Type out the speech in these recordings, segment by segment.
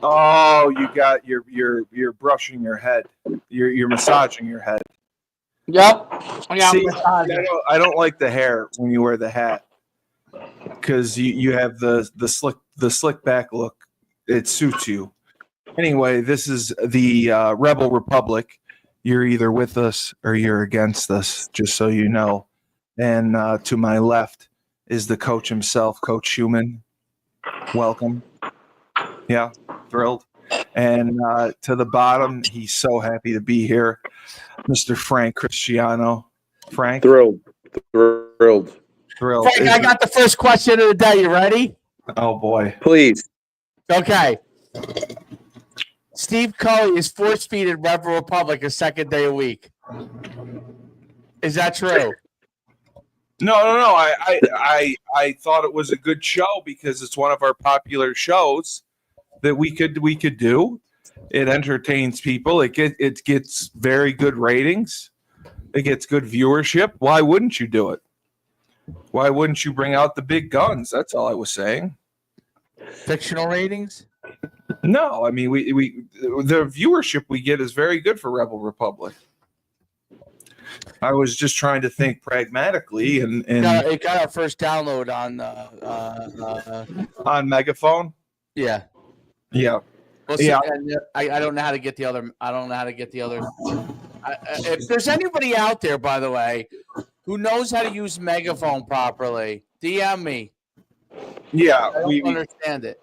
Oh, you're brushing your head. You're massaging your head. Yep. See, I don't like the hair when you wear the hat because you have the slick back look. It suits you. Anyway, this is the Rebel Republic. You're either with us or you're against us, just so you know. And to my left is the coach himself, Coach Schumann. Welcome. Yeah, thrilled. And to the bottom, he's so happy to be here, Mr. Frank Cristiano. Frank? Thrilled. Frank, I got the first question of the day. You ready? Oh, boy. Please. Okay. Steve Coe is force-feeding Rebel Republic a second day a week. Is that true? No. I thought it was a good show because it's one of our popular shows that we could do. It entertains people. It gets very good ratings. It gets good viewership. Why wouldn't you do it? Why wouldn't you bring out the big guns? That's all I was saying. Fictional ratings? No, I mean we the viewership we get is very good for Rebel Republic. I was just trying to think pragmatically, and it got our first download on Megaphone. Yeah. Well, yeah. I don't know how to get the other. If there's anybody out there, by the way, who knows how to use Megaphone properly, DM me. Yeah, we understand it.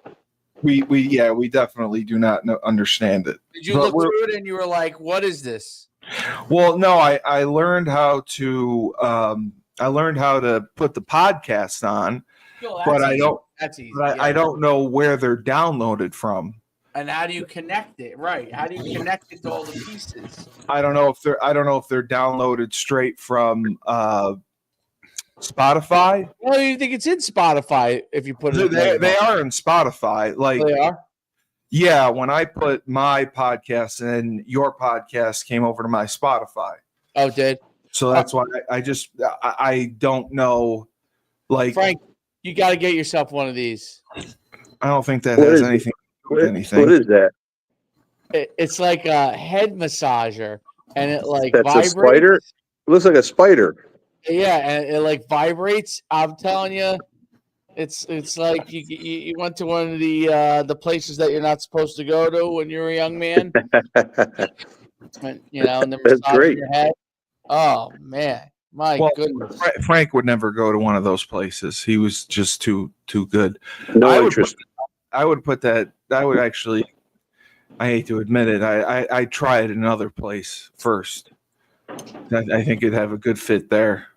We definitely do not understand it. Did you look through it and you were like, "What is this?" Well, no, I learned how to put the podcast on, but I don't. That's easy. I don't know where they're downloaded from. And how do you connect it? Right? How do you connect it to all the pieces? I don't know if they're downloaded straight from Spotify. Well, you think it's in Spotify if you put it? They are in Spotify. Like they are. Yeah, when I put my podcast and your podcast came over to my Spotify. Oh, did? So that's why I don't know. Like Frank, you got to get yourself one of these. I don't think that has anything to do with anything. What is that? It's like a head massager, and it like that's vibrates. A spider. It looks like a spider. Yeah, and it like vibrates. I'm telling you. It's like you went to one of the places that you're not supposed to go to when you're a young man. And, and they're massaging your head. Oh man, my goodness! Frank would never go to one of those places. He was just too good. No interest. I would put that. I would actually. I hate to admit it. I try it in another place first. I think it'd have a good fit there.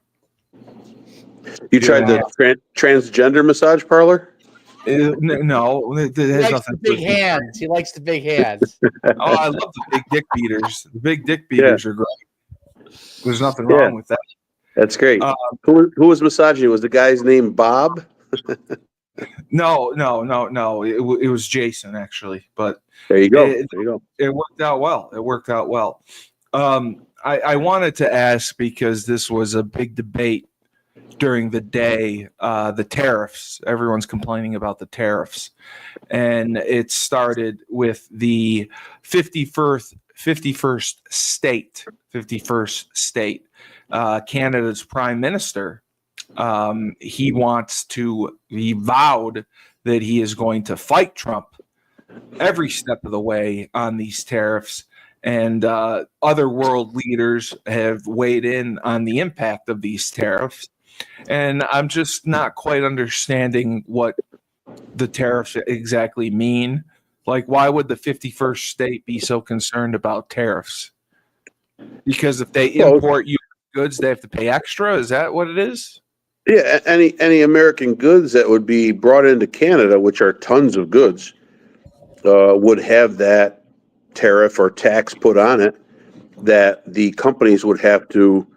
You tried the transgender massage parlor? No, it has nothing. Big hands. He likes the big hands. I love the big dick beaters. The big dick beaters are great. There's nothing wrong with that. That's great. Who was massaging you? Was the guy's name Bob? No. It was Jason actually. But there you go. It worked out well. I wanted to ask because this was a big debate during the day, the tariffs. Everyone's complaining about the tariffs. And it started with the 51st state, Canada's prime minister. He vowed that he is going to fight Trump every step of the way on these tariffs. And other world leaders have weighed in on the impact of these tariffs. And I'm just not quite understanding what the tariffs exactly mean. Like, why would the 51st state be so concerned about tariffs? Because if they import U.S. goods, they have to pay extra? Is that what it is? Yeah, any American goods that would be brought into Canada, which are tons of goods, would have that tariff or tax put on it that the companies would have to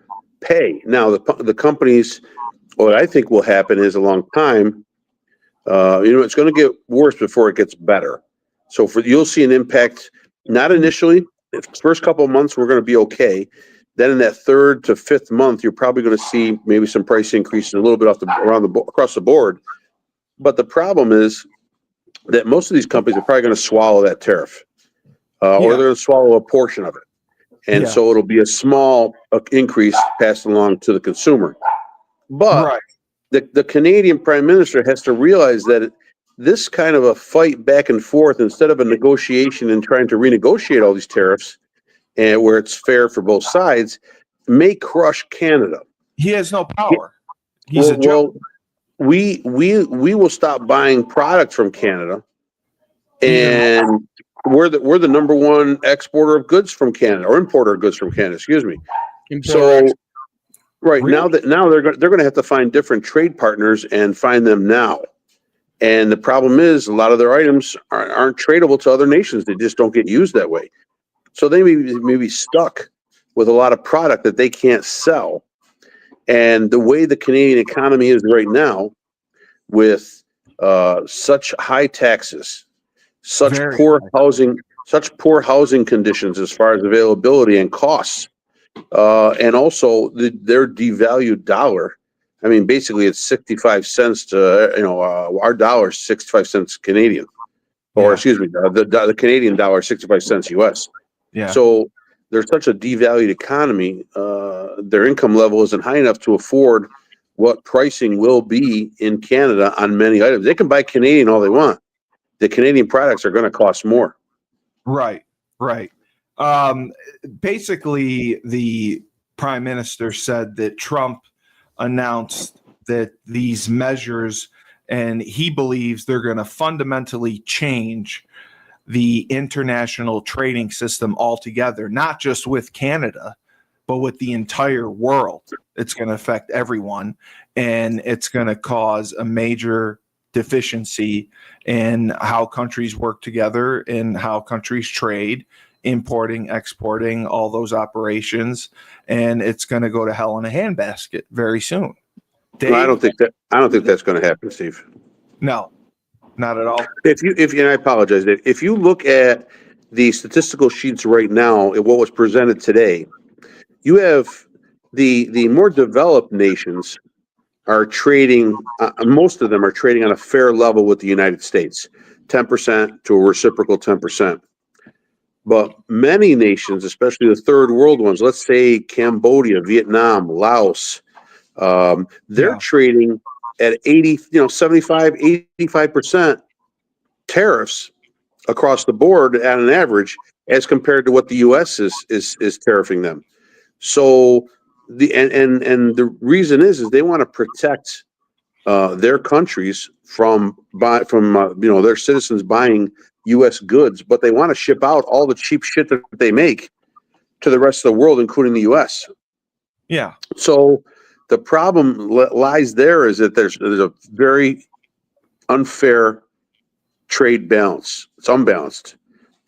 pay. Now, the companies, what I think will happen is a long time, it's going to get worse before it gets better. So you'll see an impact, not initially. The first couple of months, we're going to be okay. Then in that third to fifth month, you're probably going to see maybe some price increases a little bit across the board. But the problem is that most of these companies are probably going to swallow that tariff, or Yeah. they're going to swallow a portion of it. And Yeah. so it'll be a small increase passed along to the consumer. But Right. the Canadian Prime Minister has to realize that this kind of a fight back and forth, instead of a negotiation and trying to renegotiate all these tariffs, and where it's fair for both sides, may crush Canada. He has no power. He's Well, a joke. we will stop buying product from Canada, Even and we're the number one exporter of goods from Canada, or importer of goods from Canada. Excuse me. So right now they're going to have to find different trade partners and find them now. And the problem is a lot of their items aren't tradable to other nations. They just don't get used that way. So they may be stuck with a lot of product that they can't sell. And the way the Canadian economy is right now, with such high taxes, such poor housing conditions as far as availability and costs, and also their devalued dollar. I mean, basically, it's 65 cents to our dollar is 65 cents Canadian, or excuse me, the Canadian dollar 65 cents US. Yeah. So there's such a devalued economy. Their income level isn't high enough to afford what pricing will be in Canada on many items. They can buy Canadian all they want. The Canadian products are going to cost more. Right. Basically, the prime minister said that Trump announced that these measures, and he believes they're going to fundamentally change the international trading system altogether, not just with Canada, but with the entire world. It's going to affect everyone, and it's going to cause a major deficiency in how countries work together and how countries trade, importing, exporting, all those operations, and it's going to go to hell in a handbasket very soon. Dave? No, I don't think that's going to happen, Steve. No, not at all. And I apologize, Dave. If you look at the statistical sheets right now and what was presented today, you have the more developed nations are trading. Most of them are trading on a fair level with the United States, 10% to a reciprocal 10%. But many nations, especially the third world ones, let's say Cambodia, Vietnam, Laos, they're trading at 75, 85% tariffs across the board at an average, as compared to what the U.S. is tariffing them. So the reason is they want to protect their countries from their citizens buying U.S. goods, but they want to ship out all the cheap shit that they make to the rest of the world, including the U.S. Yeah. So the problem lies there is that there's a very unfair trade balance. It's unbalanced.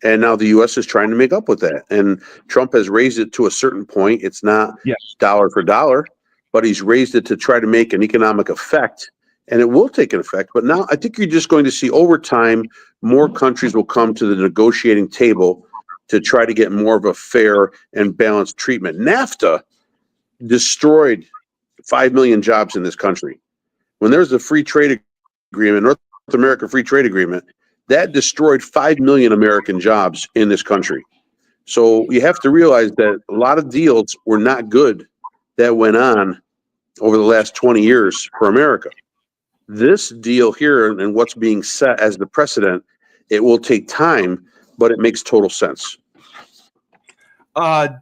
And now the U.S. is trying to make up with that. And Trump has raised it to a certain point. It's not dollar for dollar, but he's raised it to try to make an economic effect. And it will take an effect. But now I think you're just going to see over time, more countries will come to the negotiating table to try to get more of a fair and balanced treatment. NAFTA destroyed 5 million jobs in this country. When there's a free trade agreement, North America Free Trade Agreement, that destroyed 5 million American jobs in this country. So you have to realize that a lot of deals were not good that went on over the last 20 years for America. This deal here and what's being set as the precedent, it will take time, but it makes total sense.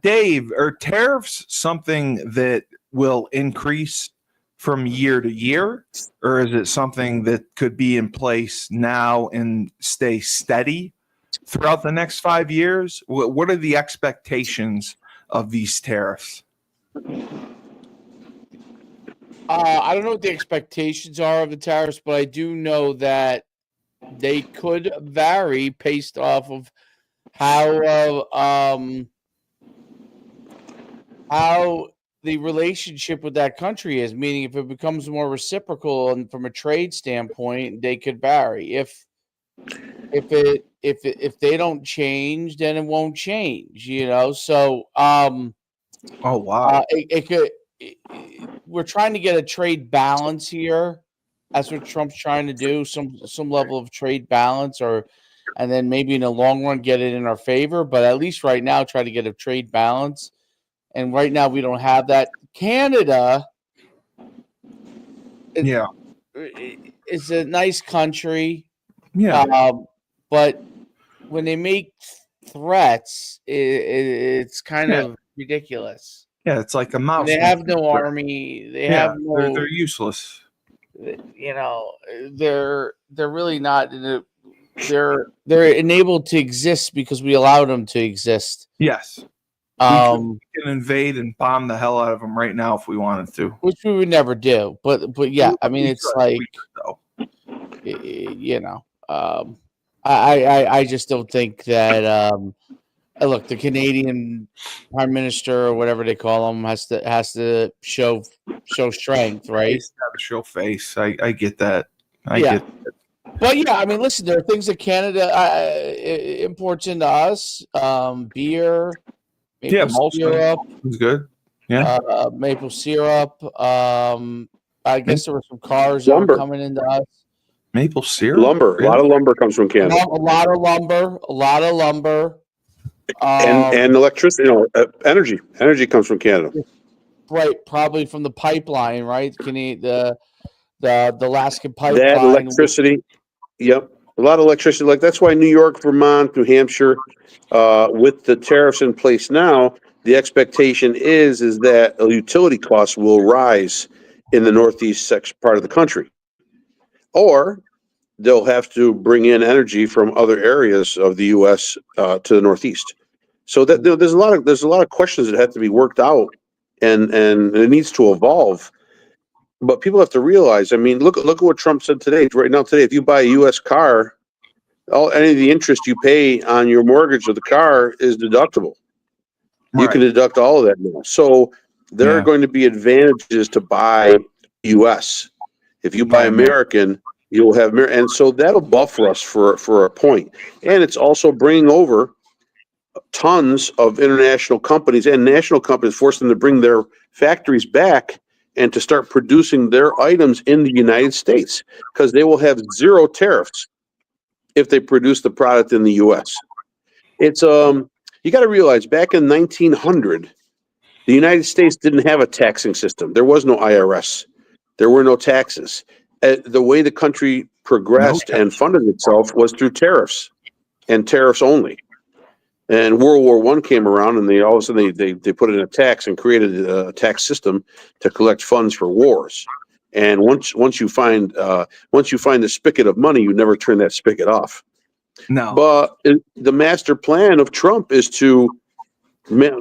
Dave, are tariffs something that will increase from year to year, or is it something that could be in place now and stay steady throughout the next 5 years? What are the expectations of these tariffs? I don't know what the expectations are of the tariffs, but I do know that they could vary based off of how the relationship with that country is. Meaning, if it becomes more reciprocal and from a trade standpoint, they could vary. If they don't change, then it won't change. So oh wow, it could. We're trying to get a trade balance here, That's what Trump's trying to do. Some level of trade balance, and then maybe in the long run get it in our favor. But at least right now, try to get a trade balance. And right now, we don't have that. Canada, Yeah. it's a nice country. Yeah. But when they make threats, it's kind of ridiculous. Yeah. It's like a mouse. They have no army. They have no. They're useless. You know, they're really not. They're enabled to exist because we allowed them to exist. Yes. We can invade and bomb the hell out of them right now if we wanted to, which we would never do. But yeah, I mean, it's like, I just don't think that. Look, the Canadian Prime Minister or whatever they call him has to show strength, right? He's got to show face. I get that. I Yeah. get that. But yeah, I mean, listen, there are things that Canada imports into us. Beer, maple syrup. It's good. Yeah. Maple syrup. I guess there were some cars that were coming into us. Maple syrup. Lumber. A lot of lumber comes from Canada. A lot of lumber. And electricity, energy. Energy comes from Canada. Right, probably from the pipeline, right? The Alaskan pipeline. That electricity. Yep. A lot of electricity. Like that's why New York, Vermont, New Hampshire, with the tariffs in place now, the expectation is that utility costs will rise in the northeast part of the country. Or they'll have to bring in energy from other areas of the U.S. To the northeast. So that there's a lot of questions that have to be worked out, and it needs to evolve. But people have to realize. I mean, look at what Trump said today. Right now, today, if you buy a U.S. car, any of the interest you pay on your mortgage of the car is deductible. Right. You can deduct all of that now. So there are going to be advantages to buy U.S. If you buy American, you'll have, and so that'll buffer us for a point. And it's also bringing over tons of international companies and national companies, forcing them to bring their factories back and to start producing their items in the United States, because they will have zero tariffs if they produce the product in the U.S. It's you got to realize back in 1900, the United States didn't have a taxing system. There was no IRS. There were no taxes. The way the country progressed and funded itself was through tariffs and tariffs only. And World War I came around, and all of a sudden they put in a tax and created a tax system to collect funds for wars. And once you find the spigot of money, you never turn that spigot off. No. But the master plan of Trump is to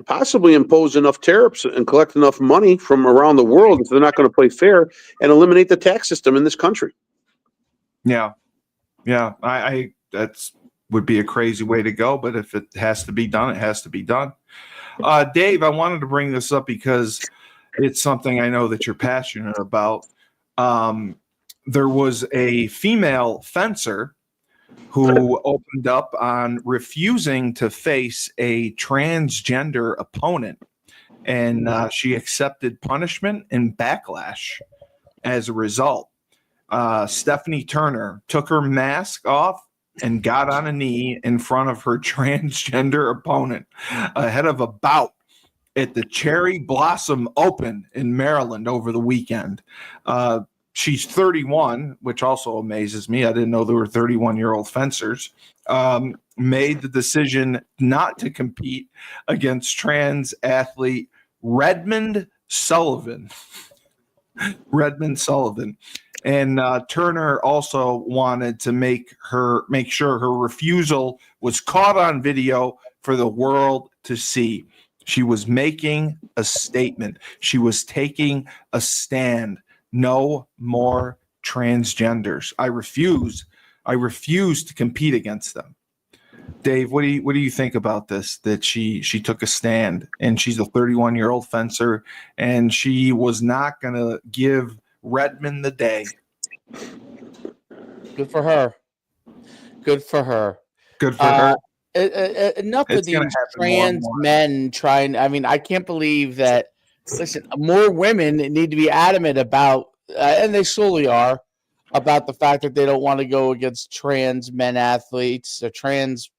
possibly impose enough tariffs and collect enough money from around the world if they're not going to play fair, and eliminate the tax system in this country. Yeah. I that's would be a crazy way to go, but if it has to be done, it has to be done. Dave, I wanted to bring this up because it's something I know that you're passionate about. There was a female fencer who opened up on refusing to face a transgender opponent, and she accepted punishment and backlash as a result. Stephanie Turner took her mask off and got on a knee in front of her transgender opponent ahead of a bout at the Cherry Blossom Open in Maryland over the weekend. She's 31, which also amazes me. I didn't know there were 31-year-old fencers. Made the decision not to compete against trans athlete Redmond Sullivan. And Turner also wanted to make sure her refusal was caught on video for the world to see. She was making a statement. She was taking a stand. No more transgenders. I refuse to compete against them. Dave, what do you think about this? That she took a stand, and she's a 31-year-old fencer, and she was not going to give Redmond the day. Good for her. Enough of these trans men trying. I mean, I can't believe that. Listen, more women need to be adamant about, and they slowly are, about the fact that they don't want to go against trans men athletes or trans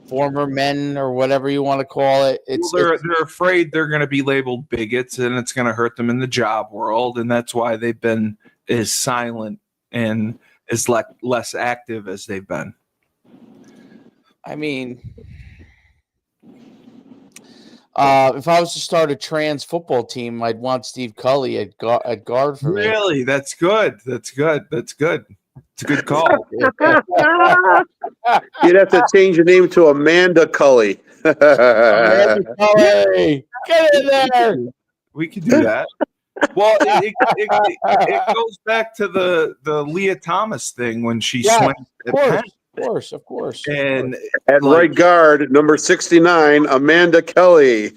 former men or whatever you want to call it. They're afraid they're going to be labeled bigots and it's going to hurt them in the job world, and that's why they've been as silent and as less active as they've been. I mean, if I was to start a trans football team, I'd want Steve Cully at guard for me. Really? That's good. That's good. It's a good call. You'd have to change your name to Amanda Cully. Amanda Cully, get in there. We could do that. Well, it goes back to the Leah Thomas thing when she swung at Penn. Of course. And at right guard, number 69, Amanda Kelly.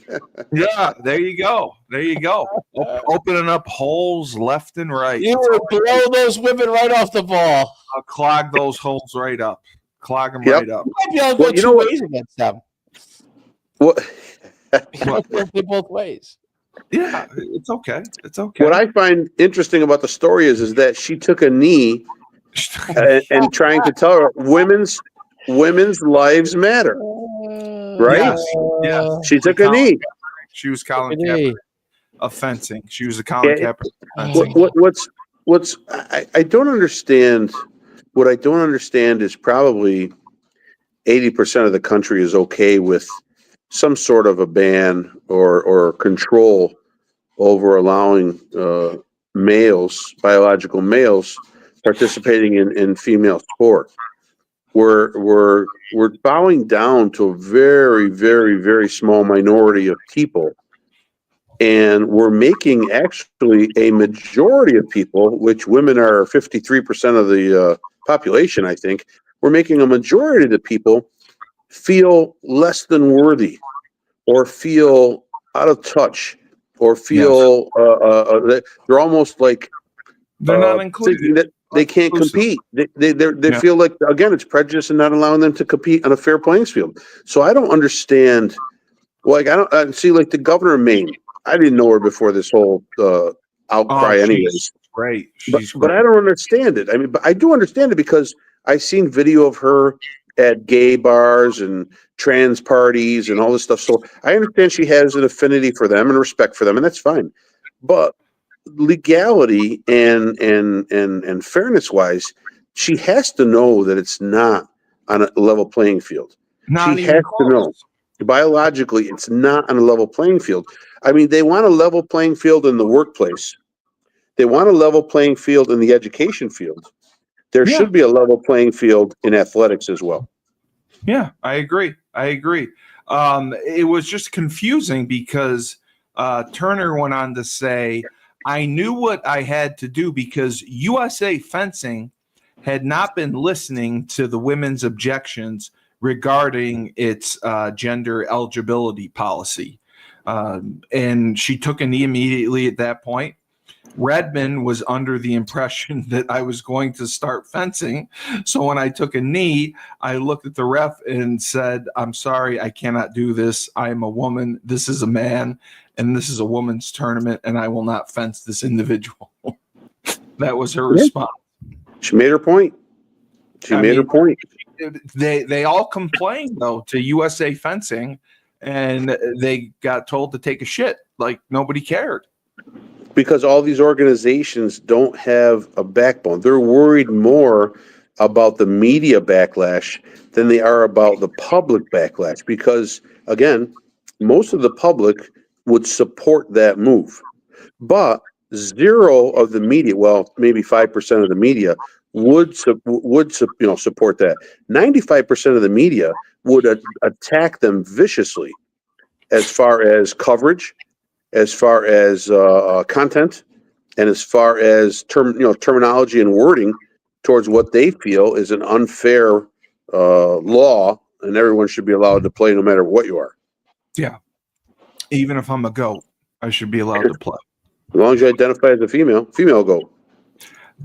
Yeah, there you go. Opening up holes left and right. You would blow those women right off the ball. I'll clog those holes right up. Clog them right up. You might be able to go two ways against them. What? Both ways. Yeah, it's okay. It's okay. What I find interesting about the story is that she took a knee and trying to tell her women's lives matter, right? Yes. She took a knee. She was Colin Kaepernick of fencing. She was a Colin Kaepernick of fencing. What's I don't understand. What I don't understand is probably 80% of the country is okay with some sort of a ban or control over allowing biological males, participating in female sport. We're bowing down to a very, very, very small minority of people, and we're making actually a majority of people, which women are 53% of the population, I think. We're making a majority of the people feel less than worthy, or feel out of touch, or feel they're almost like they're not included. That they can't compete. They feel like, again, it's prejudice and not allowing them to compete on a fair playing field. So I don't understand. Like, I see, like the governor of Maine. I didn't know her before this whole outcry, anyways. Right. But I don't understand it. I mean, but I do understand it because I've seen video of her at gay bars and trans parties and all this stuff. So I understand she has an affinity for them and respect for them, and that's fine. But legality and fairness wise, she has to know that it's not on a level playing field. She has to know biologically it's not on a level playing field. I mean, they want a level playing field in the workplace. They want a level playing field in the education field. There should be a level playing field in athletics as well. Yeah, I agree. It was just confusing because Turner went on to say, I knew what I had to do because USA Fencing had not been listening to the women's objections regarding its gender eligibility policy. And she took a knee immediately at that point. Redmond was under the impression that I was going to start fencing. So when I took a knee, I looked at the ref and said, I'm sorry, I cannot do this. I am a woman. This is a man. And this is a woman's tournament. And I will not fence this individual. That was her response. She made her point. Her point. They all complained, though, to USA Fencing. And they got told to take a shit. Like nobody cared. Because all these organizations don't have a backbone. They're worried more about the media backlash than they are about the public backlash. Because, again, most of the public would support that move. But zero of the media, well, maybe 5% of the media would support that. 95% of the media would attack them viciously as far as coverage, as far as content, and as far as terminology and wording towards what they feel is an unfair law, and everyone should be allowed to play no matter what you are. Yeah. Even if I'm a goat, I should be allowed to play. As long as you identify as a female goat.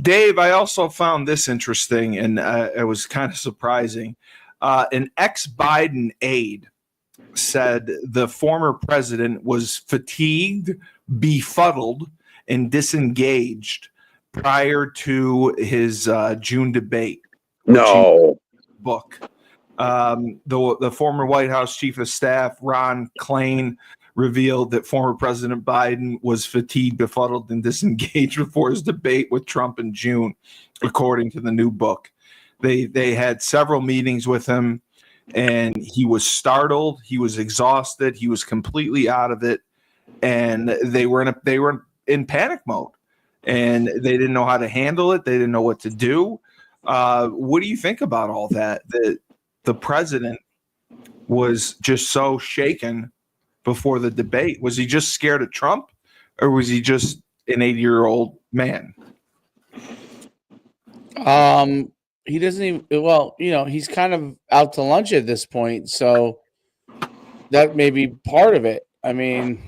Dave, I also found this interesting, and it was kind of surprising. An ex-Biden aide said the former president was fatigued, befuddled, and disengaged prior to his June debate. No. Book. The former White House Chief of Staff, Ron Klain, revealed that former President Biden was fatigued, befuddled, and disengaged before his debate with Trump in June, according to the new book. They had several meetings with him, and he was startled. He was exhausted. He was completely out of it, and they were in panic mode, and they didn't know how to handle it. They didn't know what to do. What do you think about all that? That the president was just so shaken before the debate. Was he just scared of Trump, or was he just an 80-year-old man? He doesn't even. Well, he's kind of out to lunch at this point, so that may be part of it. I mean,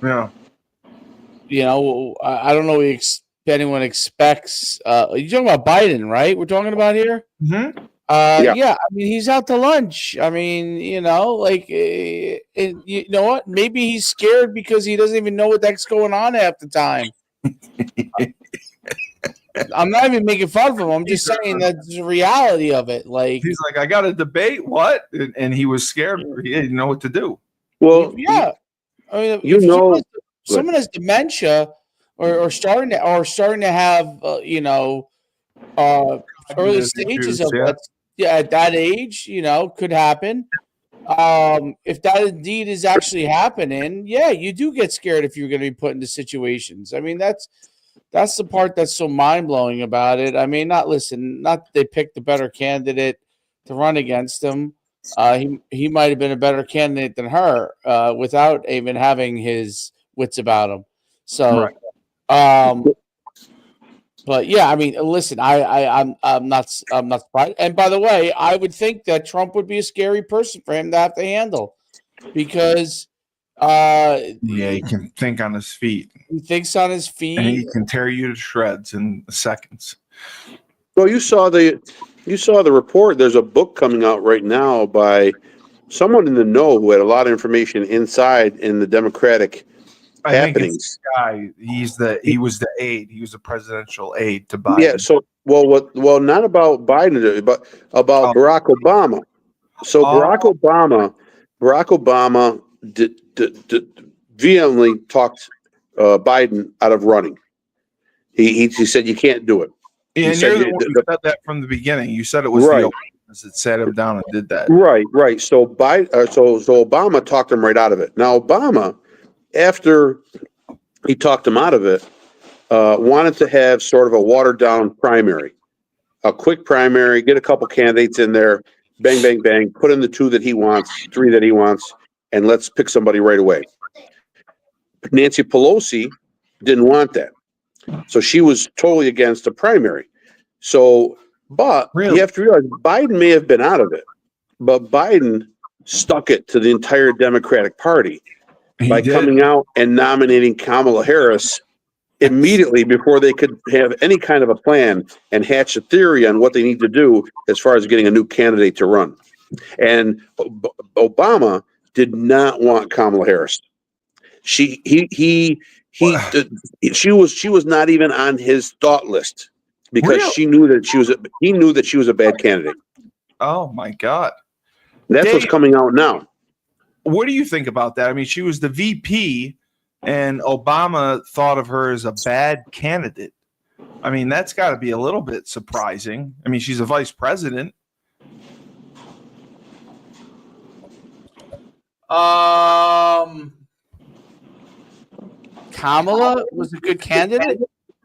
Yeah. I don't know if anyone expects. You're talking about Biden, right? We're talking about here. Mm-hmm. Yeah. I mean, he's out to lunch. I mean, you know what? Maybe he's scared because he doesn't even know what the heck's going on half the time. I'm not even making fun of him. I'm just saying that's the reality of it. Like, he's like, I got a debate. What? And he was scared. He didn't know what to do. Well, yeah. I mean, if someone has dementia or starting to have early stages of it, at that age, could happen. If that indeed is actually happening, yeah, you do get scared if you're going to be put into situations. I mean, that's the part that's so mind-blowing about it. I mean, not that they picked the better candidate to run against him. He might have been a better candidate than her without even having his wits about him. So, right. But yeah, I mean, listen, I'm not surprised. And by the way, I would think that Trump would be a scary person for him to have to handle because he can think on his feet. He thinks on his feet, and he can tear you to shreds in seconds. Well, you saw the report. There's a book coming out right now by someone in the know who had a lot of information inside in the Democratic happenings. This guy, he was the aide. He was a presidential aide to Biden. Yeah. So, not about Biden, but about Barack Obama. So Barack Obama vehemently talked Biden out of running. He said you can't do it. And you're the one who said that from the beginning. You said it was right. The Obamas that sat him down and did that. Right. So Obama talked him right out of it. Now Obama, after he talked him out of it, wanted to have sort of a watered down primary, a quick primary, get a couple candidates in there, bang, bang, bang, put in the 2 that he wants, 3 that he wants, and let's pick somebody right away. Nancy Pelosi didn't want that. So she was totally against the primary. But you have to realize Biden may have been out of it, but Biden stuck it to the entire Democratic Party by coming out and nominating Kamala Harris immediately before they could have any kind of a plan and hatch a theory on what they need to do as far as getting a new candidate to run. And Obama did not want Kamala Harris. She was not even on his thought list because he knew that she was a bad candidate. Oh my God. That's what's coming out now. What do you think about that? I mean, she was the VP and Obama thought of her as a bad candidate. I mean, that's got to be a little bit surprising. I mean, she's a vice president. Kamala was a good candidate?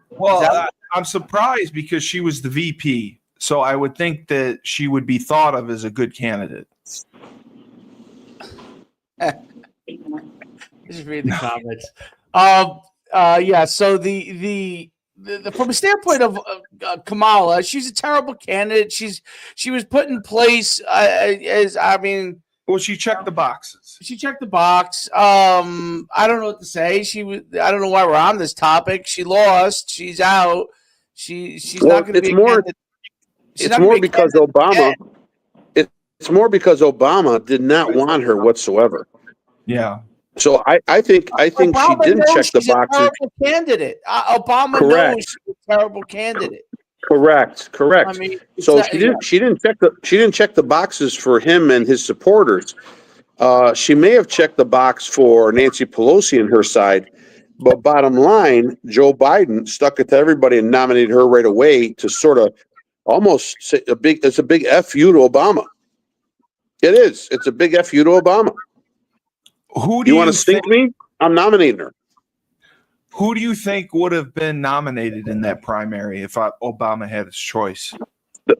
Well, I'm surprised because she was the VP. So I would think that she would be thought of as a good candidate. Just read the comments. Yeah. So the from a standpoint of Kamala, she's a terrible candidate. She was put in place well, she checked the boxes. She checked the box. I don't know what to say. I don't know why we're on this topic. She lost. She's out. She's not going to be. It's more because Obama. It's more because Obama did not want her whatsoever. Yeah. So I think she Obama didn't knows check the she's a boxes. terrible candidate. Obama Correct. knows she's a terrible candidate. Correct. I mean, it's So not, yeah. she didn't check the boxes for him and his supporters. She may have checked the box for Nancy Pelosi and her side, but bottom line, Joe Biden stuck it to everybody and nominated her right away to sort of almost say it's a big FU to Obama. It is. It's a big FU to Obama. Who do You want to stink me? I'm nominating her. Who do you think would have been nominated in that primary if Obama had his choice?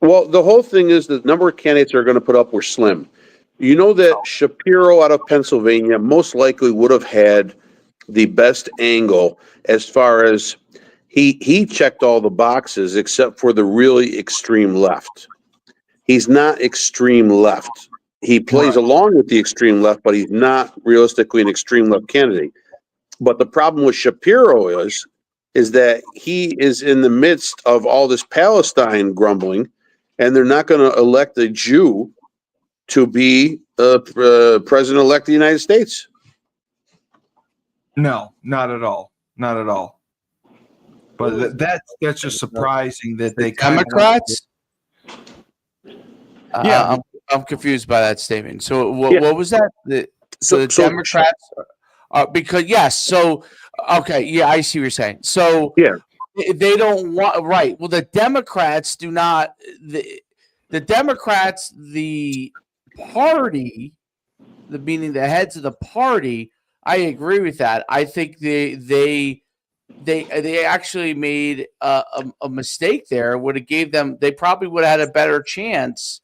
Well, the whole thing is the number of candidates they're going to put up were slim. You know that Shapiro out of Pennsylvania most likely would have had the best angle as far as he checked all the boxes except for the really extreme left. He's not extreme left. He plays along with the extreme left, but he's not realistically an extreme left candidate. But the problem with Shapiro is that he is in the midst of all this Palestine grumbling, and they're not going to elect a Jew to be president-elect of the United States. No, not at all. Not at all. But that's just surprising that they Democrats. Yeah. I'm confused by that statement. So what was that? So the Democrats are because yes. So okay, yeah, I see what you're saying. So yeah, they don't want right. Well, the Democrats do not. The Democrats, the party, meaning the heads of the party. I agree with that. I think they actually made a mistake there. Would have gave them. They probably would have had a better chance.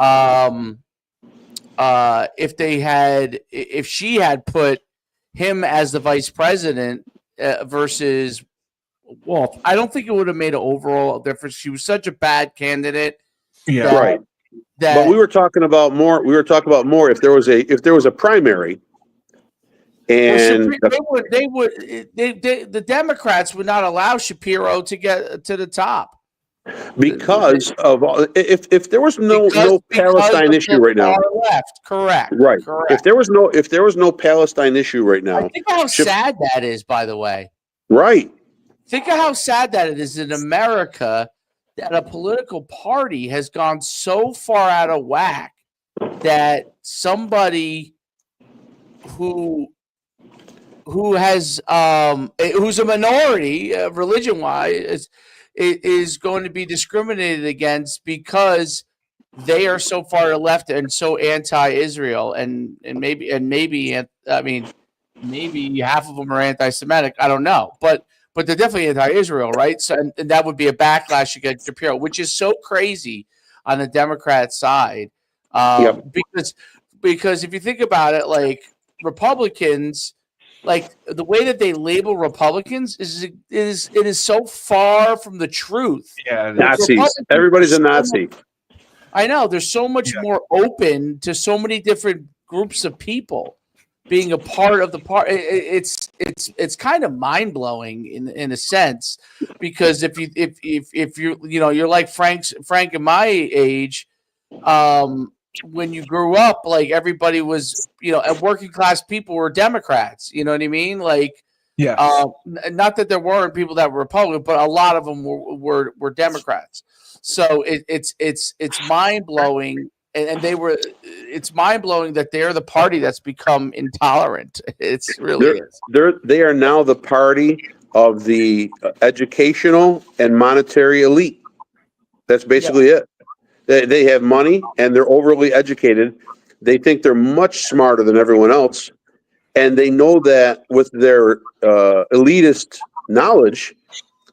If she had put him as the vice president versus Wolf, I don't think it would have made an overall difference. She was such a bad candidate. Yeah, right. But we were talking about more. If there was a primary, and the Democrats would not allow Shapiro to get to the top. Because of if there was no Palestine issue right now, left, correct, right? Correct. If there was no Palestine issue right now, I think how sad that is. By the way, right? Think of how sad that it is in America that a political party has gone so far out of whack that somebody who's a minority religion wise is going to be discriminated against because they are so far left and so anti-Israel and maybe half of them are anti-Semitic. I don't know, but they're definitely anti-Israel, right? So and that would be a backlash against Shapiro, which is so crazy on the Democrat side, because if you think about it, like Republicans. Like the way that they label Republicans is so far from the truth. Yeah, Nazis. Everybody's a Nazi. I know. There's so much more open to so many different groups of people being a part of the part. It's kind of mind blowing in a sense because if you're like Frank and my age. When you grew up, like everybody was, and working class people were Democrats. You know what I mean? Like, not that there weren't people that were Republican, but a lot of them were Democrats. So it's mind blowing, and it's mind blowing that they're the party that's become intolerant. It's really they are now the party of the educational and monetary elite. That's basically it. They have money and they're overly educated. They think they're much smarter than everyone else. And they know that with their elitist knowledge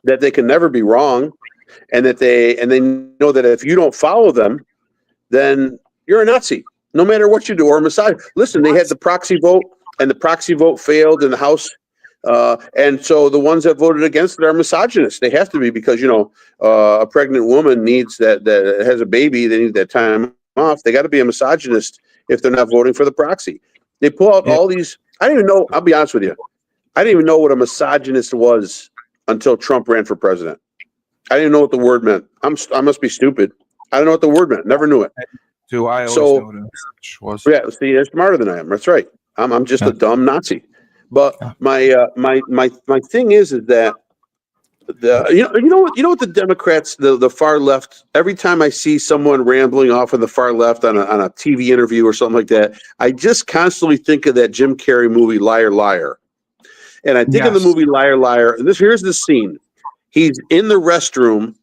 that they can never be wrong. And they know that if you don't follow them, then you're a Nazi, no matter what you do, or a Messiah. Listen, they had the proxy vote and the proxy vote failed in the House. And so the ones that voted against it are misogynists. They have to be because, a pregnant woman needs that has a baby. They need that time off. They got to be a misogynist if they're not voting for the proxy. They pull out all these. I didn't even know. I'll be honest with you. I didn't even know what a misogynist was until Trump ran for president. I didn't know what the word meant. I must be stupid. I don't know what the word meant. Never knew it. I always know what it was. Yeah, see, they're smarter than I am. That's right. I'm just a dumb Nazi. But my thing is that you know what the Democrats, the far left, every time I see someone rambling off on the far left on a TV interview or something like that, I just constantly think of that Jim Carrey movie Liar Liar. And I think of the movie Liar Liar, and here's the scene. He's in the restroom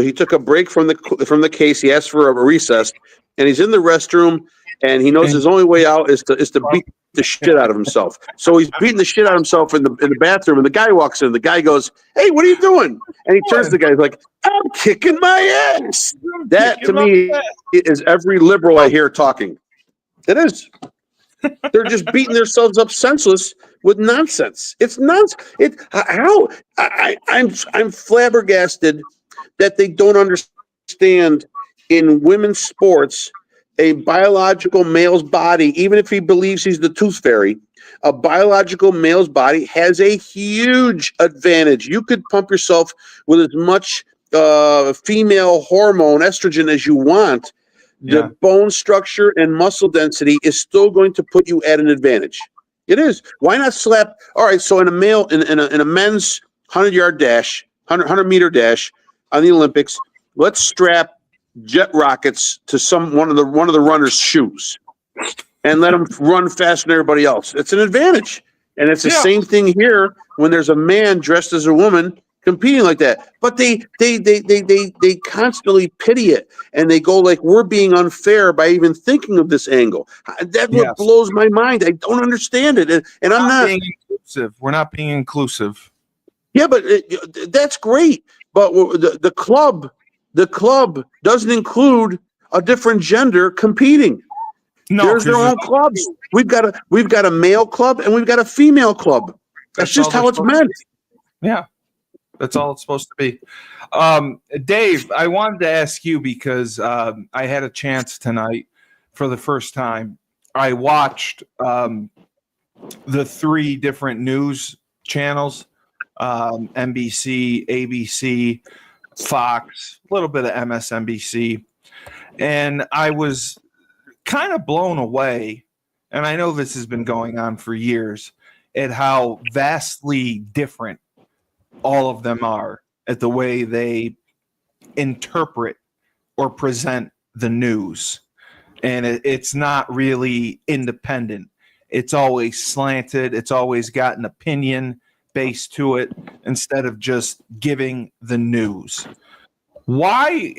he took a break from the case. He asked for a recess, and he's in the restroom, and he knows his only way out is to beat the shit out of himself. So he's beating the shit out of himself in the bathroom, and the guy walks in. The guy goes, "Hey, what are you doing?" And he turns to the guy. He's like, "I'm kicking my ass." That to me is every liberal I hear talking. It is. They're just beating themselves up senseless with nonsense. It's nonsense. I'm flabbergasted that they don't understand in women's sports a biological male's body, even if he believes he's the tooth fairy, a biological male's body has a huge advantage. You could pump yourself with as much female hormone, estrogen, as you want. The bone structure and muscle density is still going to put you at an advantage. It is. Why not slap? All right. So in a men's 100-yard dash, 100-meter dash on the Olympics, let's strap jet rockets to one of the runners' shoes and let them run faster than everybody else. It's an advantage. And it's the same thing here when there's a man dressed as a woman competing like that. But they constantly pity it, and they go like, we're being unfair by even thinking of this angle. That's what blows my mind. I don't understand it, and I'm not being inclusive. We're not being inclusive. Yeah, but that's great. But the club doesn't include a different gender competing. No, there's their own clubs. We've got a male club and we've got a female club. That's just how it's meant. Yeah. That's all it's supposed to be. Dave, I wanted to ask you because I had a chance tonight for the first time. I watched the 3 different news channels, NBC, ABC, Fox, a little bit of MSNBC. And I was kind of blown away, and I know this has been going on for years, at how vastly different all of them are at the way they interpret or present the news. And it's not really independent. It's always slanted. It's always got an opinion base to it instead of just giving the news. Why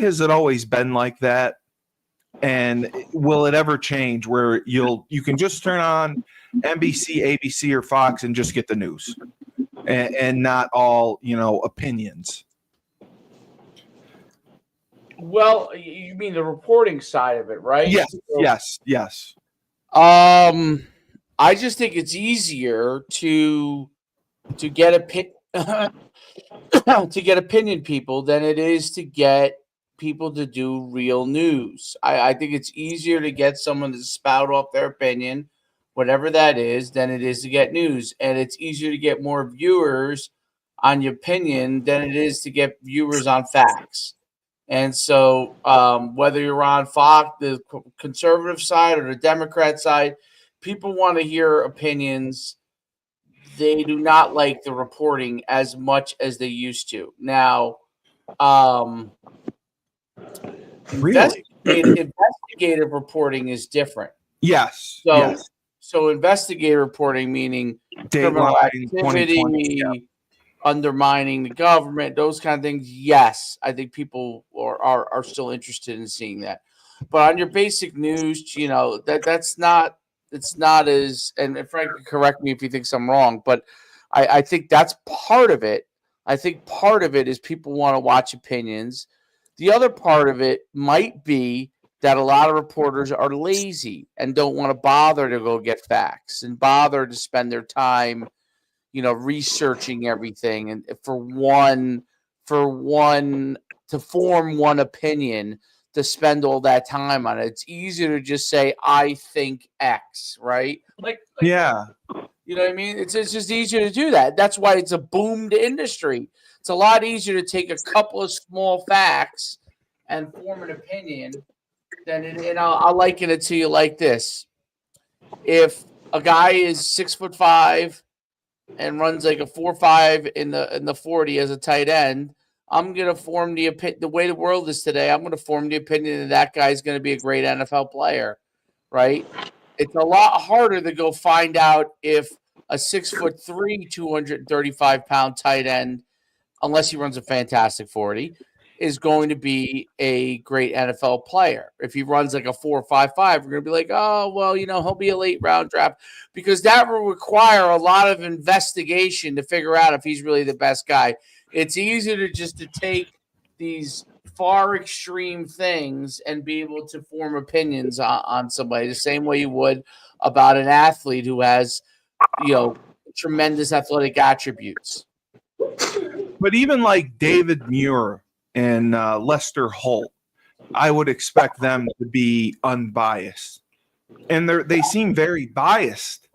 has it always been like that? And will it ever change where you can just turn on NBC, ABC, or Fox and just get the news? And not all, opinions. Well, you mean the reporting side of it, right? Yes. I just think it's easier to get to get opinion people than it is to get people to do real news. I think it's easier to get someone to spout off their opinion, whatever that is, than it is to get news. And it's easier to get more viewers on your opinion than it is to get viewers on facts. And so whether you're on Fox, the conservative side, or the Democrat side, people want to hear opinions. They do not like the reporting as much as they used to. Now, really? Investigative reporting is different. Yes. So investigative reporting, meaning criminal activity, undermining the government, those kind of things. Yes, I think people are still interested in seeing that. But on your basic news, that's not. It's not as. And Frank, correct me if you think I'm wrong, but I think that's part of it. I think part of it is people want to watch opinions. The other part of it might be that a lot of reporters are lazy and don't want to bother to go get facts and bother to spend their time, researching everything, and for one to form one opinion, to spend all that time on it. It's easier to just say, I think X, right? Like yeah. You know what I mean? It's just easier to do that. That's why it's a boomed industry. It's a lot easier to take a couple of small facts and form an opinion than it. And I'll liken it to you like this. if a guy is 6'5" and runs like a 4.5 in the 40 as a tight end, I'm gonna form the way the world is today. I'm gonna form the opinion that guy's gonna be a great NFL player, right? It's a lot harder to go find out if a 6'3", 235-pound tight end, unless he runs a fantastic 40, is going to be a great NFL player. If he runs like a 4.55, we're going to be like, oh, well, he'll be a late round draft, because that will require a lot of investigation to figure out if he's really the best guy. It's easier to take these far extreme things and be able to form opinions on somebody the same way you would about an athlete who has, tremendous athletic attributes. But even like David Muir and Lester Holt, I would expect them to be unbiased, and they seem very biased,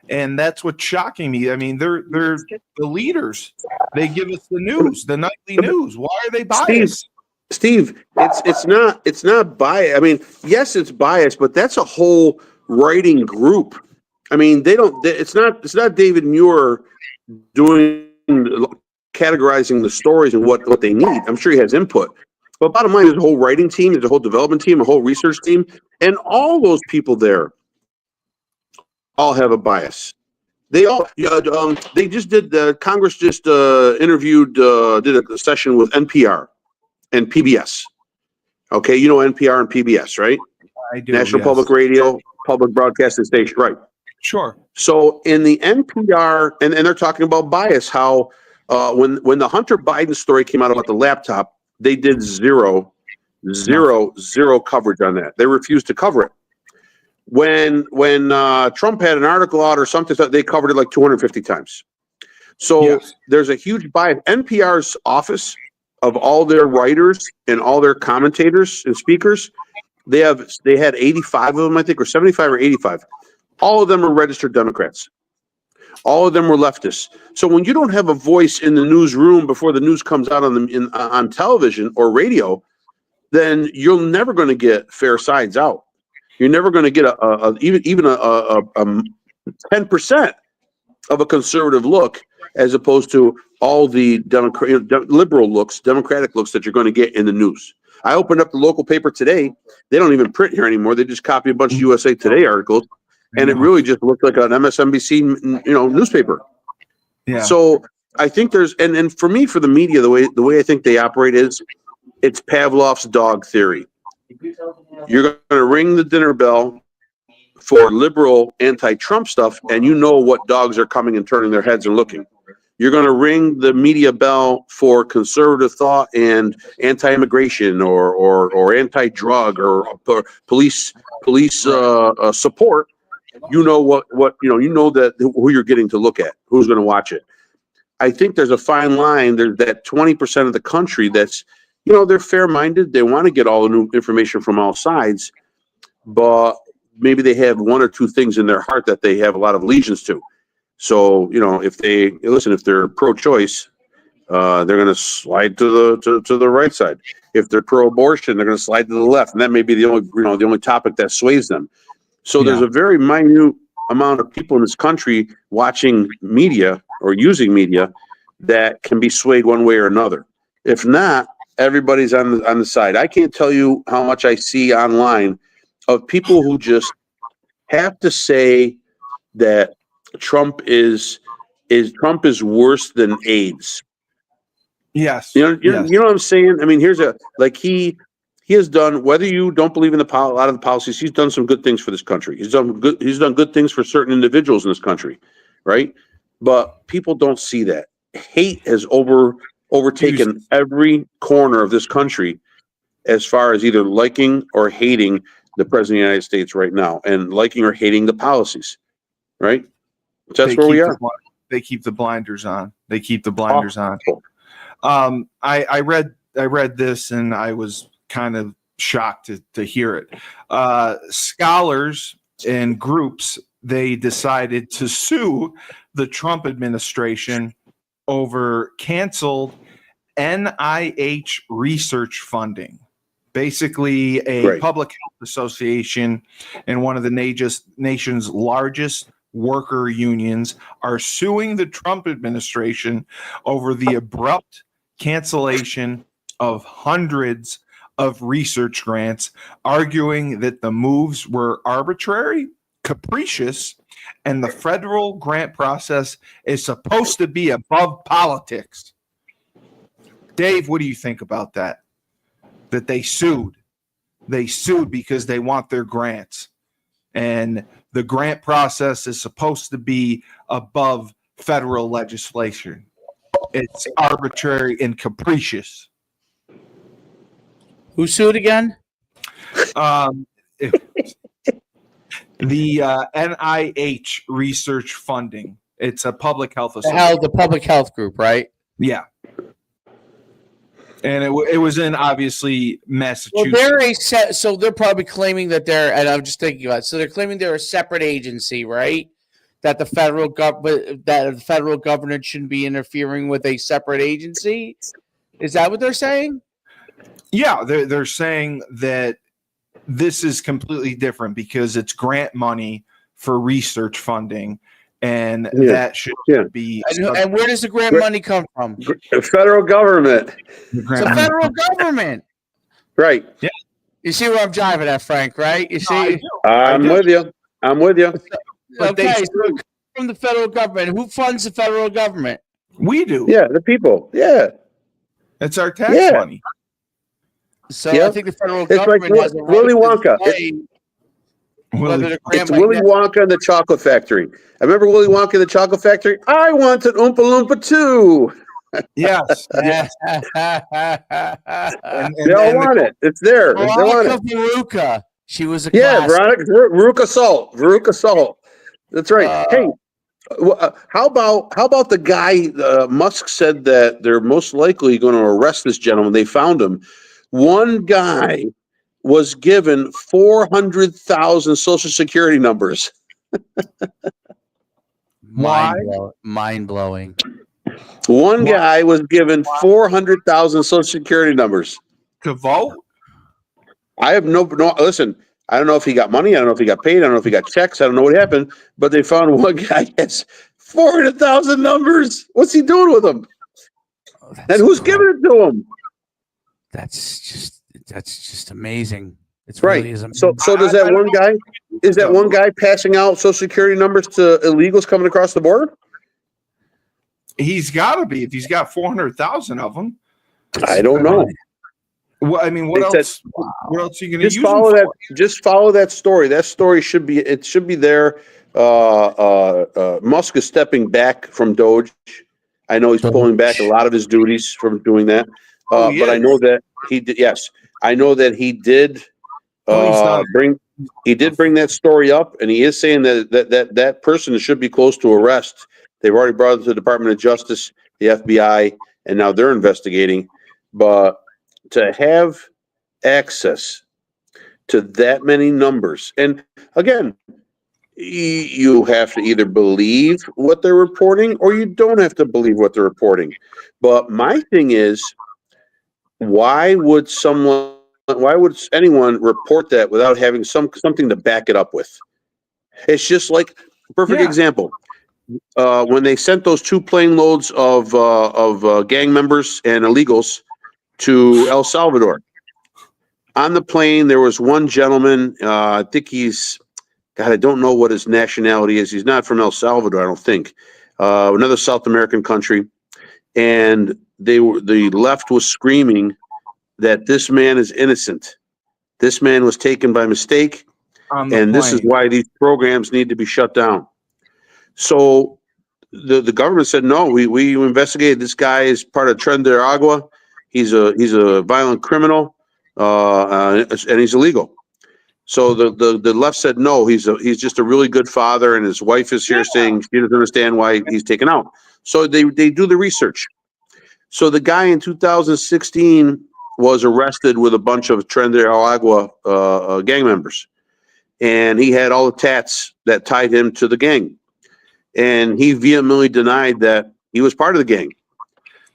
and that's what's shocking me. I mean, they're the leaders. They give us the news, the nightly news. Why are they biased? Steve, it's not bias. I mean, yes, it's biased, but that's a whole writing group. I mean, it's not David Muir categorizing the stories and what they need. I'm sure he has input. But bottom line, there's a whole writing team, there's a whole development team, a whole research team, and all those people there all have a bias. They all they just did Congress just interviewed did a session with NPR and PBS. Okay, you know NPR and PBS, right? I do. National yes. Public Radio, public broadcasting station, right? Sure. So in the NPR, and they're talking about bias, how when the Hunter Biden story came out about the laptop, they did zero coverage on that. They refused to cover it. When Trump had an article out or something, they covered it like 250 times. So there's a huge bias. NPR's office of all their writers and all their commentators and speakers, they had 85 of them, I think, or 75 or 85. All of them are registered Democrats. All of them were leftists. So when you don't have a voice in the newsroom before the news comes out on television or radio, then you're never going to get fair sides out. You're never going to get even a 10% of a conservative look, as opposed to all the liberal looks, Democratic looks that you're going to get in the news. I opened up the local paper today. They don't even print here anymore. They just copy a bunch of USA Today articles. And it really just looked like an MSNBC, newspaper. Yeah. So I think and for me, for the media, the way I think they operate is, it's Pavlov's dog theory. You're going to ring the dinner bell for liberal anti-Trump stuff, and you know what dogs are coming and turning their heads and looking. You're going to ring the media bell for conservative thought and anti-immigration or anti-drug or police support. You know that who you're getting to look at, who's going to watch it. I think there's a fine line. There's that 20% of the country that's, they're fair-minded. They want to get all the new information from all sides, but maybe they have one or two things in their heart that they have a lot of allegiance to. So, if they're pro-choice, they're going to slide to the right side. If they're pro-abortion, they're going to slide to the left, and that may be the only topic that sways them. So there's a very minute amount of people in this country watching media or using media that can be swayed one way or another. If not, everybody's on the side. I can't tell you how much I see online of people who just have to say that Trump is worse than AIDS. Yes. You know what I'm saying? I mean, he has done, whether you don't believe in a lot of the policies, he's done some good things for this country. He's done good things for certain individuals in this country, right? But people don't see that. Hate has overtaken every corner of this country as far as either liking or hating the president of the United States right now, and liking or hating the policies, right? So that's where we are. They keep the blinders on. I read this and I was kind of shocked to hear it. Scholars and groups, they decided to sue the Trump administration over canceled NIH research funding. Basically, a public health Association and one of the nation's largest worker unions are suing the Trump administration over the abrupt cancellation of hundreds of research grants, arguing that the moves were arbitrary, capricious, and the federal grant process is supposed to be above politics. Dave, what do you think about that? That they sued. They sued because they want their grants. And the grant process is supposed to be above federal legislation. It's arbitrary and capricious. Who sued again? The NIH research funding. It's a public health association. The public health group, right? Yeah. And it was in, obviously, Massachusetts. Well, so they're probably claiming that they're, and I'm just thinking about it, so they're claiming they're a separate agency, right? That the federal government shouldn't be interfering with a separate agency. Is that what they're saying? Yeah, they're saying that this is completely different because it's grant money for research funding, and that should be. And where does the grant money come from? The federal government. The federal government. Right. Yeah. You see where I'm driving at, Frank, right? You see? I'm with you. Okay, so from the federal government. Who funds the federal government? We do. Yeah, the people. Yeah. It's our tax money. So I think the federal government has a right Willy Wonka. It's Willy Wonka and the Chocolate Factory. I remember Willy Wonka and the Chocolate Factory. I want an Oompa Loompa too. Yes. They all want it. It's there. Veruca. She was a Veruca Salt. That's right. Hey, how about the guy? Musk said that they're most likely going to arrest this gentleman. They found him. One guy was given 400,000 Social Security numbers. Mind blowing. One guy was given 400,000 Social Security numbers to vote. I have no. Listen, I don't know if he got money. I don't know if he got paid. I don't know if he got checks. I don't know what happened. But they found one guy has 400,000 numbers. What's he doing with them? And who's giving it to him? That's just amazing. It's right. Really amazing. So does that one guy? Is that one guy passing out Social Security numbers to illegals coming across the border? He's got to be if he's got 400,000 of them. I don't know. Well, I mean, what else? What else are you going to use? Just follow that story. That story should be there. Musk is stepping back from Doge. I know he's pulling back a lot of his duties from doing that. But I know that he did. Yes, I know that he did bring that story up, and he is saying that person should be close to arrest. They've already brought it to the Department of Justice, the FBI, and now they're investigating. But to have access to that many numbers, and again, you have to either believe what they're reporting or you don't have to believe what they're reporting. But my thing is, why would anyone report that without having something to back it up with? It's just like perfect example. When they sent those 2 plane loads of gang members and illegals to El Salvador, on the plane there was one gentleman. I think I don't know what his nationality is. He's not from El Salvador, I don't think. Another South American country, and the left was screaming that this man is innocent. This man was taken by mistake, and this is why these programs need to be shut down. So the government said, no, we investigated. This guy is part of Tren de Agua. He's a violent criminal, and he's illegal. So the left said, no, he's just a really good father, and his wife is here saying she doesn't understand why he's taken out. So they do the research. So the guy in 2016 was arrested with a bunch of Tren de Agua gang members, and he had all the tats that tied him to the gang. And he vehemently denied that he was part of the gang.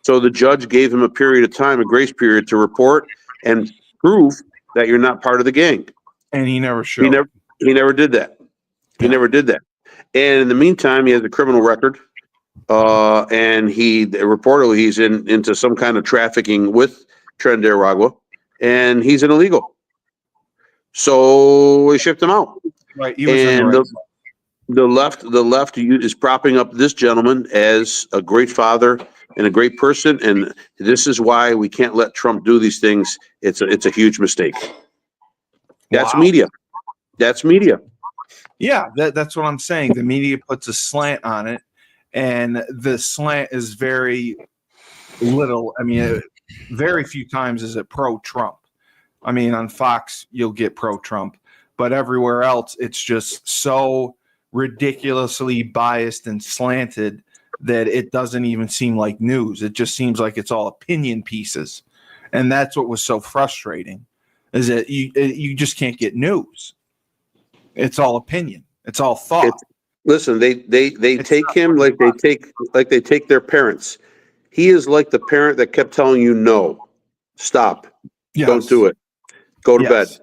So the judge gave him a period of time, a grace period, to report and prove that you're not part of the gang. And he never He showed. never did that. He Yeah. never did that. And in the meantime, he has a criminal record. And reportedly he's into some kind of trafficking with Tren de Aragua, and he's an illegal. So we shipped him out. Right. He was And in the right. the left is propping up this gentleman as a great father and a great person, and this is why we can't let Trump do these things. It's a huge mistake. That's Wow. media. That's media. Yeah, that's what I'm saying. The media puts a slant on it, and the slant is very little. I mean, very few times is it pro-Trump. I mean, on Fox, you'll get pro-Trump, but everywhere else, it's just so ridiculously biased and slanted that it doesn't even seem like news. It just seems like it's all opinion pieces. And that's what was so frustrating, is that you just can't get news. It's all opinion. It's all thought. Listen, they take him like they take their parents. He is like the parent that kept telling you no, stop, Yes. don't do it, go to Yes. bed,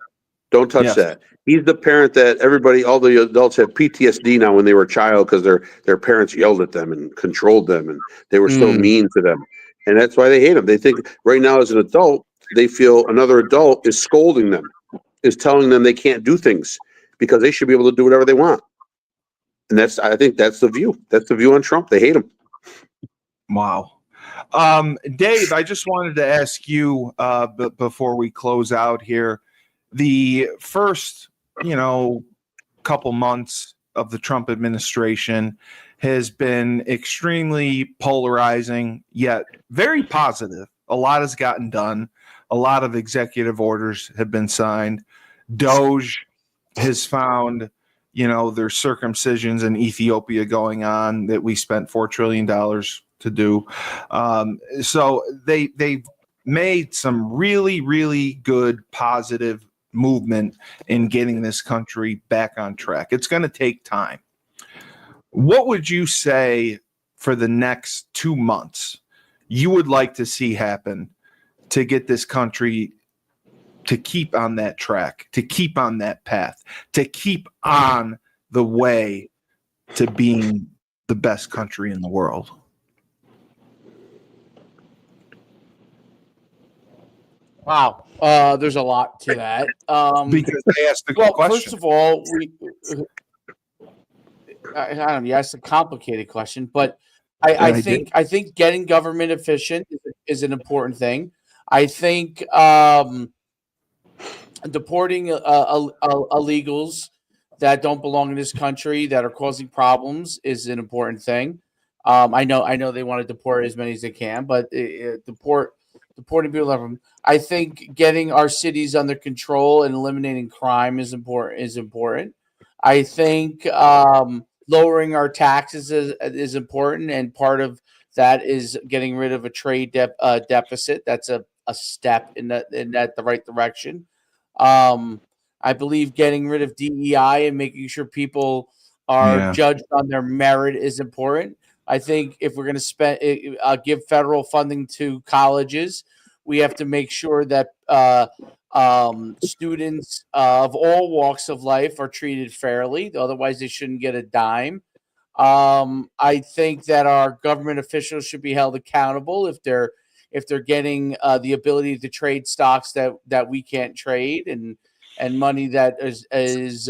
don't touch Yes. that. He's the parent that all the adults have PTSD now when they were a child because their parents yelled at them and controlled them and they were so mean to them. And that's why they hate him. They think right now as an adult, they feel another adult is scolding them, is telling them they can't do things because they should be able to do whatever they want. And I think that's the view. That's the view on Trump. They hate him. Wow. Dave, I just wanted to ask you before we close out here, the first, couple months of the Trump administration has been extremely polarizing, yet very positive. A lot has gotten done. A lot of executive orders have been signed. Doge has found, there's circumcisions in Ethiopia going on that we spent $4 trillion to do. So they've made some really, really good positive movement in getting this country back on track. It's going to take time. What would you say for the next 2 months you would like to see happen to get this country to keep on that track, to keep on that path, to keep on the way to being the best country in the world? Wow. There's a lot to that. Because they asked the question. First of all, I don't know, you asked a complicated question, but I think getting government efficient is an important thing. I think deporting illegals that don't belong in this country that are causing problems is an important thing. I know they want to deport as many as they can, but deporting people. I think getting our cities under control and eliminating crime is important. I think lowering our taxes is important, and part of that is getting rid of a trade deficit. That's a step in the right direction. I believe getting rid of DEI and making sure people are judged on their merit is important. I think if we're going to give federal funding to colleges, we have to make sure that students of all walks of life are treated fairly. Otherwise, they shouldn't get a dime. I think that our government officials should be held accountable if they're getting the ability to trade stocks that we can't trade and money that is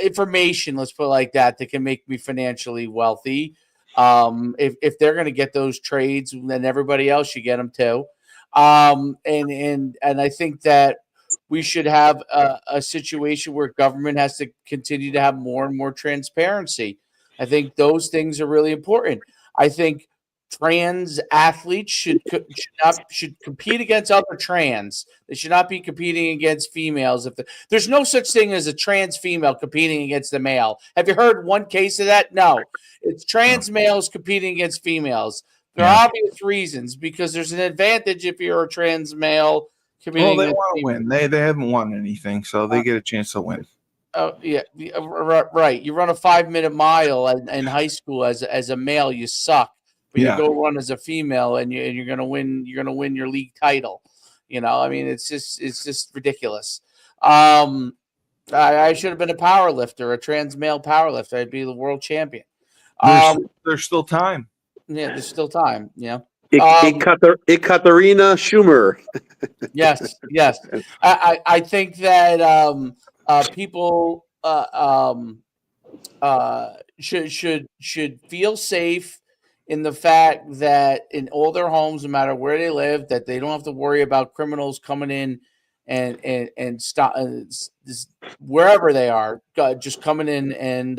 information, let's put it like that can make me financially wealthy. If they're going to get those trades, then everybody else should get them too. And I think that we should have a situation where government has to continue to have more and more transparency. I think those things are really important. I think trans athletes should compete against other trans. They should not be competing against females. There's no such thing as a trans female competing against a male. Have you heard one case of that? No. It's trans males competing against females. There are obvious reasons, because there's an advantage if you're a trans male competing. Well, they want to win. They haven't won anything, so they get a chance to win. Oh yeah, right. You run a 5-minute mile in high school as a male, you suck. But you go run as a female, and you're gonna win. You're gonna win your league title. I mean, it's just ridiculous. I should have been a power lifter, a trans male power lifter. I'd be the world champion. There's still time. Yeah, there's still time. Ekaterina Schumer. Yes. I think that people should feel safe in the fact that in all their homes, no matter where they live, that they don't have to worry about criminals coming in and stop wherever they are, just coming in and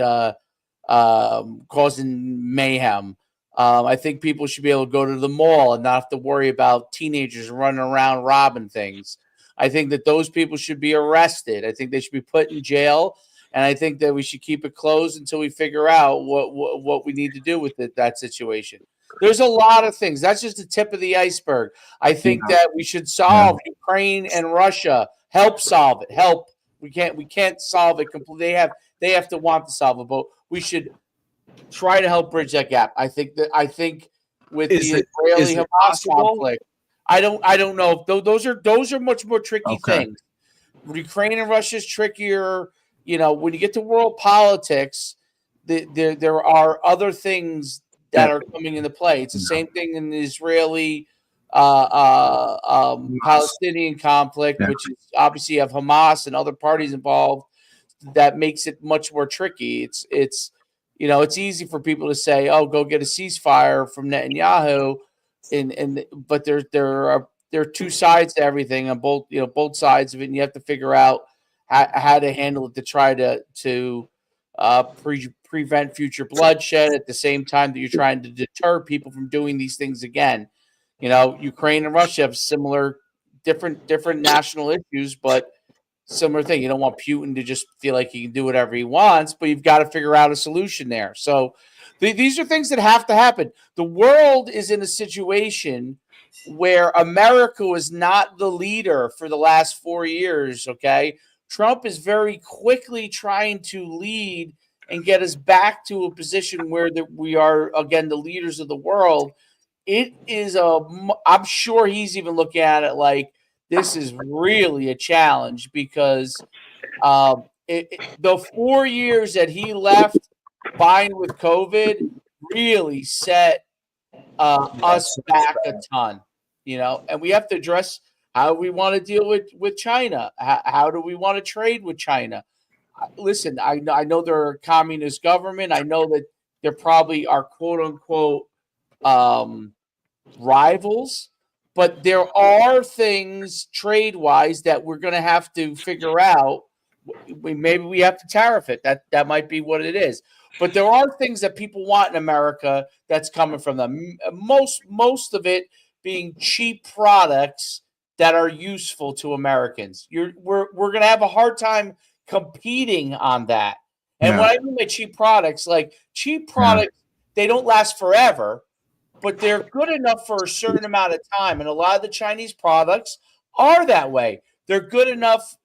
causing mayhem. I think people should be able to go to the mall and not have to worry about teenagers running around robbing things. I think that those people should be arrested. I think they should be put in jail, and I think that we should keep it closed until we figure out what we need to do with that situation. There's a lot of things. That's just the tip of the iceberg. I think that we should solve Ukraine and Russia. Help solve it. Help. We can't solve it completely. They have to want to solve it, but we should try to help bridge that gap. I think with the Israeli-Hamas conflict, I don't know. Those are much more tricky things. Ukraine and Russia is trickier. When you get to world politics, there are other things that are coming into play. It's the same thing in the Israeli Palestinian conflict, which is obviously you have Hamas and other parties involved. That makes it much more tricky. It's easy for people to say, "Oh, go get a ceasefire from Netanyahu," but there are two sides to everything on both sides of it, and you have to figure out how to handle it to try to prevent future bloodshed at the same time that you're trying to deter people from doing these things again. Ukraine and Russia have similar, different national issues, but similar thing. You don't want Putin to just feel like he can do whatever he wants, but you've got to figure out a solution there. So these are things that have to happen. The world is in a situation where America was not the leader for the last 4 years, okay? Trump is very quickly trying to lead and get us back to a position where we are, again, the leaders of the world. It is I'm sure he's even looking at it like this is really a challenge because the 4 years that he left combined with COVID really set us back a ton, and we have to address how we want to deal with China. How do we want to trade with China? Listen, I know they're a communist government. I know that there probably are quote unquote rivals, but there are things trade wise that we're going to have to figure out. Maybe we have to tariff it. That might be what it is. But there are things that people want in America that's coming from them. Most of it being cheap products that are useful to Americans. We're going to have a hard time competing on that. And what I mean by cheap products, they don't last forever, but they're good enough for a certain amount of time. And a lot of the Chinese products are that way. They're good enough.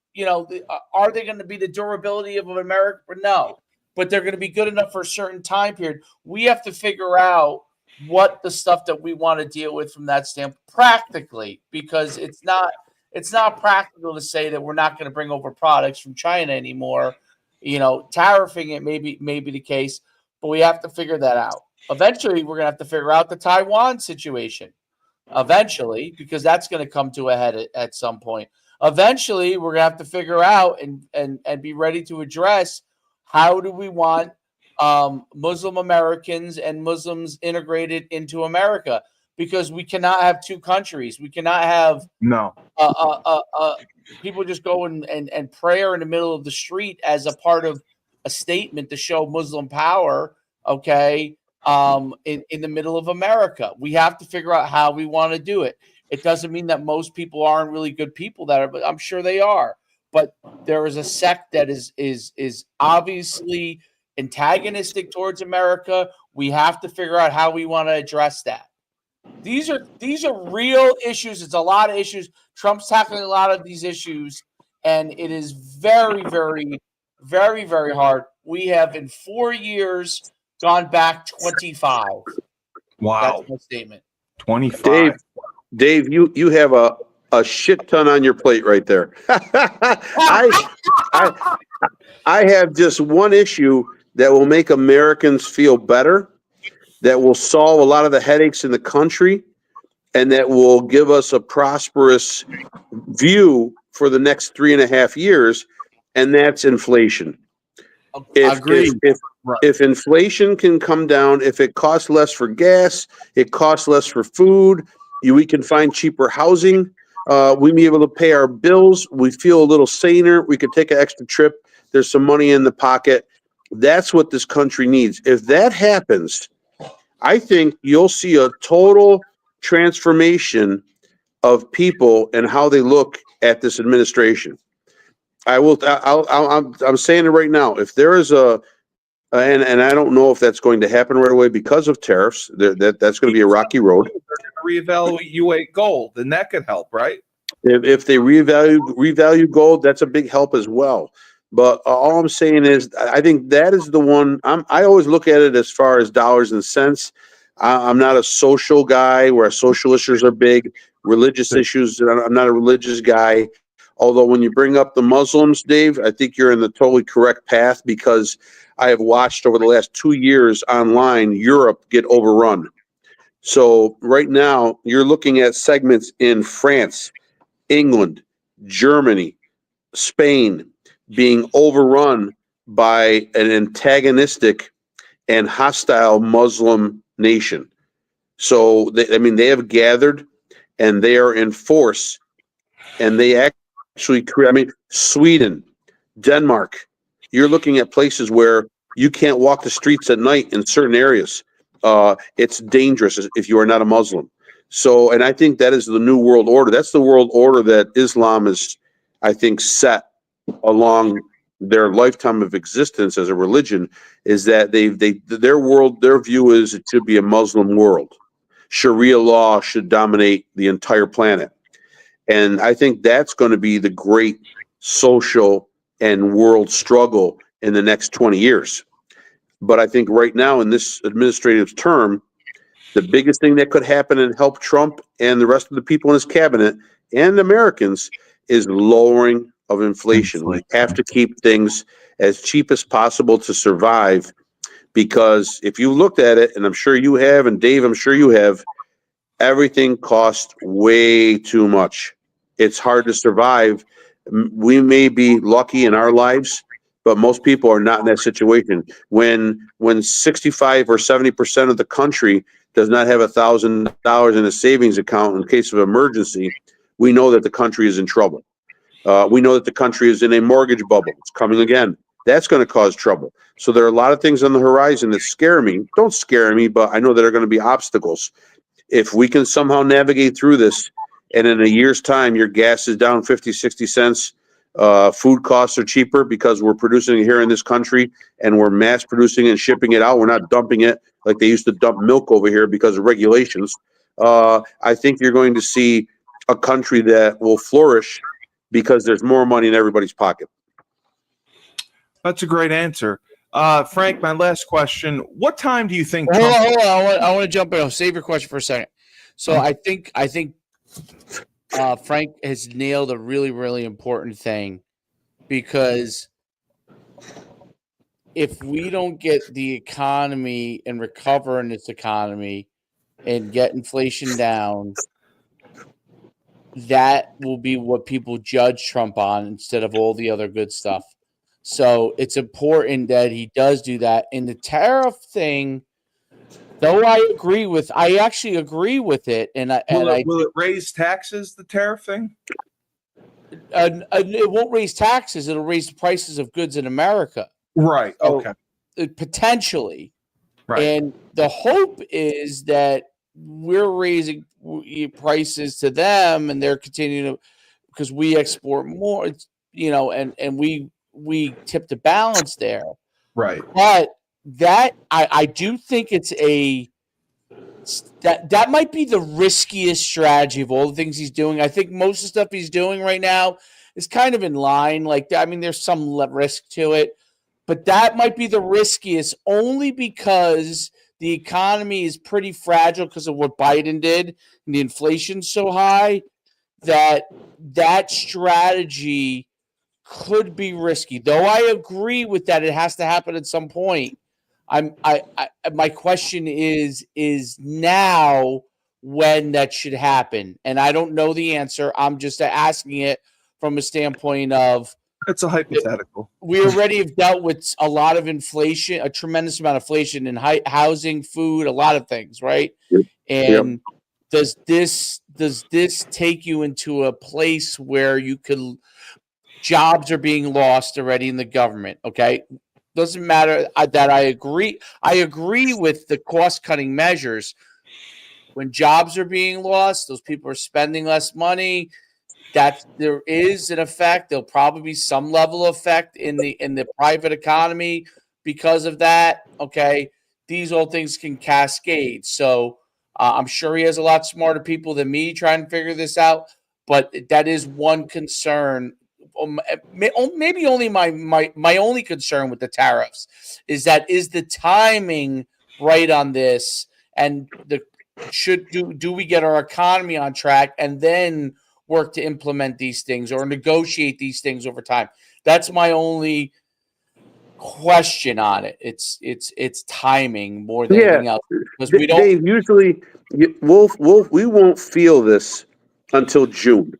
Are they going to be the durability of America? No, but they're going to be good enough for a certain time period. We have to figure out what the stuff that we want to deal with from that standpoint practically, because it's not practical to say that we're not going to bring over products from China anymore. Tariffing it may be the case, but we have to figure that out. Eventually, we're going to have to figure out the Taiwan situation. Eventually, because that's going to come to a head at some point. Eventually, we're going to have to figure out and be ready to address how do we want Muslim Americans and Muslims integrated into America, because we cannot have two countries. We cannot have people just go and prayer in the middle of the street as a part of a statement to show Muslim power. Okay. In the middle of America, we have to figure out how we want to do it. It doesn't mean that most people aren't really good people but I'm sure they are. But there is a sect that is obviously antagonistic towards America. We have to figure out how we want to address that. These are real issues. It's a lot of issues. Trump's tackling a lot of these issues, and it is very, very, very, very hard. We have in 4 years gone back 25. Wow. That's my statement. 25. Dave, you have a shit ton on your plate right there. I have just one issue that will make Americans feel better, that will solve a lot of the headaches in the country, and that will give us a prosperous view for the next 3.5 years, and that's inflation. If if Agreed. if Right. if inflation can come down, if it costs less for gas, it costs less for food, we can find cheaper housing. We be able to pay our bills. We feel a little saner. We could take an extra trip. There's some money in the pocket. That's what this country needs. If that happens, I think you'll see a total transformation of people and how they look at this administration. I will. I'm saying it right now. If there is and I don't know if that's going to happen right away because of tariffs. That's going to be a rocky road. They're going to reevaluate U8 gold, and that could help, right? If they revalue gold, that's a big help as well. But all I'm saying is, I think that is the one. I always look at it as far as dollars and cents. I'm not a social guy where social issues are big. Religious issues, I'm not a religious guy. Although when you bring up the Muslims, Dave, I think you're in the totally correct path, because I have watched over the last 2 years online Europe get overrun. So right now you're looking at segments in France, England, Germany, Spain being overrun by an antagonistic and hostile Muslim nation. So they have gathered, and they are in force, and they actually create. Sweden, Denmark. You're looking at places where you can't walk the streets at night in certain areas. It's dangerous if you are not a Muslim. So, and I think that is the new world order. That's the world order that Islam is, I think, set along their lifetime of existence as a religion. Is that their view is it should be a Muslim world. Sharia law should dominate the entire planet. And I think that's going to be the great social and world struggle in the next 20 years. But I think right now in this administrative term, the biggest thing that could happen and help Trump and the rest of the people in his cabinet and Americans is lowering of inflation. We have to keep things as cheap as possible to survive, because if you looked at it, and I'm sure you have, and Dave, I'm sure you have, everything costs way too much. It's hard to survive. We may be lucky in our lives, but most people are not in that situation. When 65 or 70% of the country does not have $1,000 in a savings account in case of emergency, we know that the country is in trouble. We know that the country is in a mortgage bubble. It's coming again. That's going to cause trouble. So there are a lot of things on the horizon that scare me. Don't scare me, but I know that are going to be obstacles. If we can somehow navigate through this, and in a year's time, your gas is down 50, 60 cents, food costs are cheaper because we're producing it here in this country, and we're mass producing and shipping it out. We're not dumping it like they used to dump milk over here because of regulations. I think you're going to see a country that will flourish because there's more money in everybody's pocket. That's a great answer. Frank, my last question. What time do you think Hold Trump... on. I want to jump in. I'll save your question for a second. So I think Frank has nailed a really, really important thing, because if we don't get the economy and recover in this economy and get inflation down, that will be what people judge Trump on instead of all the other good stuff. So it's important that he does do that. And the tariff thing, though I actually agree with it. Will it raise taxes, the tariff thing? It won't raise taxes. It'll raise the prices of goods in America. Right. So, Okay. potentially. Right. And the hope is that we're raising prices to them, and they're continuing to, because we export more, and we tip the balance there. Right. But that I do think that might be the riskiest strategy of all the things he's doing. I think most of the stuff he's doing right now is kind of in line. There's some risk to it, but that might be the riskiest, only because the economy is pretty fragile because of what Biden did and the inflation's so high that strategy could be risky. Though I agree with that, it has to happen at some point. My question is now when that should happen, and I don't know the answer. I'm just asking it from a standpoint of it's a hypothetical. We already have dealt with a lot of inflation, a tremendous amount of inflation in housing, food, a lot of things, right? Yep. And does this take you into a place where you could jobs are being lost already in the government? Okay, doesn't matter that I agree. I agree with the cost cutting measures. When jobs are being lost, those people are spending less money. That there is an effect. There'll probably be some level of effect in the private economy because of that. Okay, these all things can cascade. So I'm sure he has a lot smarter people than me trying to figure this out. But that is one concern. Maybe only my only concern with the tariffs is the timing right on this, and do we get our economy on track and then work to implement these things or negotiate these things over time? That's my only question on it. It's timing more than anything else, because we don't. Dave, usually we won't feel this until June.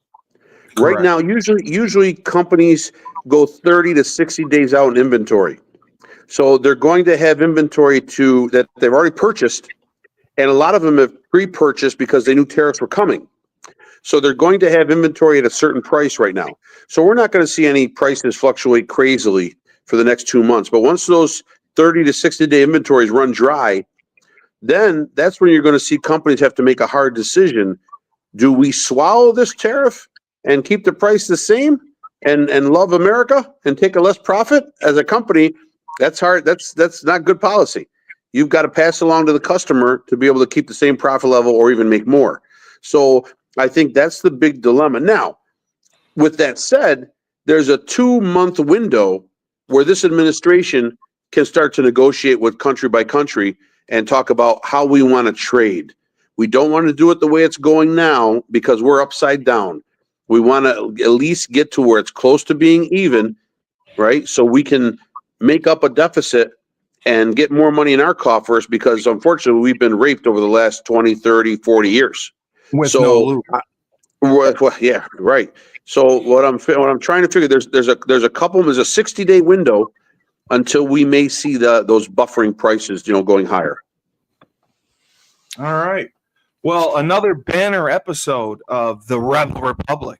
Correct. Right now, usually companies go 30 to 60 days out in inventory. So they're going to have inventory that they've already purchased, and a lot of them have pre-purchased because they knew tariffs were coming. So they're going to have inventory at a certain price right now. So we're not going to see any prices fluctuate crazily for the next 2 months. But once those 30 to 60-day inventories run dry, then that's when you're going to see companies have to make a hard decision. Do we swallow this tariff and keep the price the same and love America and take a less profit? As a company, that's hard. That's not good policy. You've got to pass along to the customer to be able to keep the same profit level or even make more. So I think that's the big dilemma. Now, with that said, there's a 2-month window where this administration can start to negotiate with country by country and talk about how we want to trade. We don't want to do it the way it's going now because we're upside down. We want to at least get to where it's close to being even, right? So we can make up a deficit and get more money in our coffers, because unfortunately we've been raped over the last 20, 30, 40 years. With no loop. Yeah, right. So what I'm trying to figure, there's a 60-day window until we may see those buffering prices, going higher. All right. Well, another banner episode of the Rebel Republic.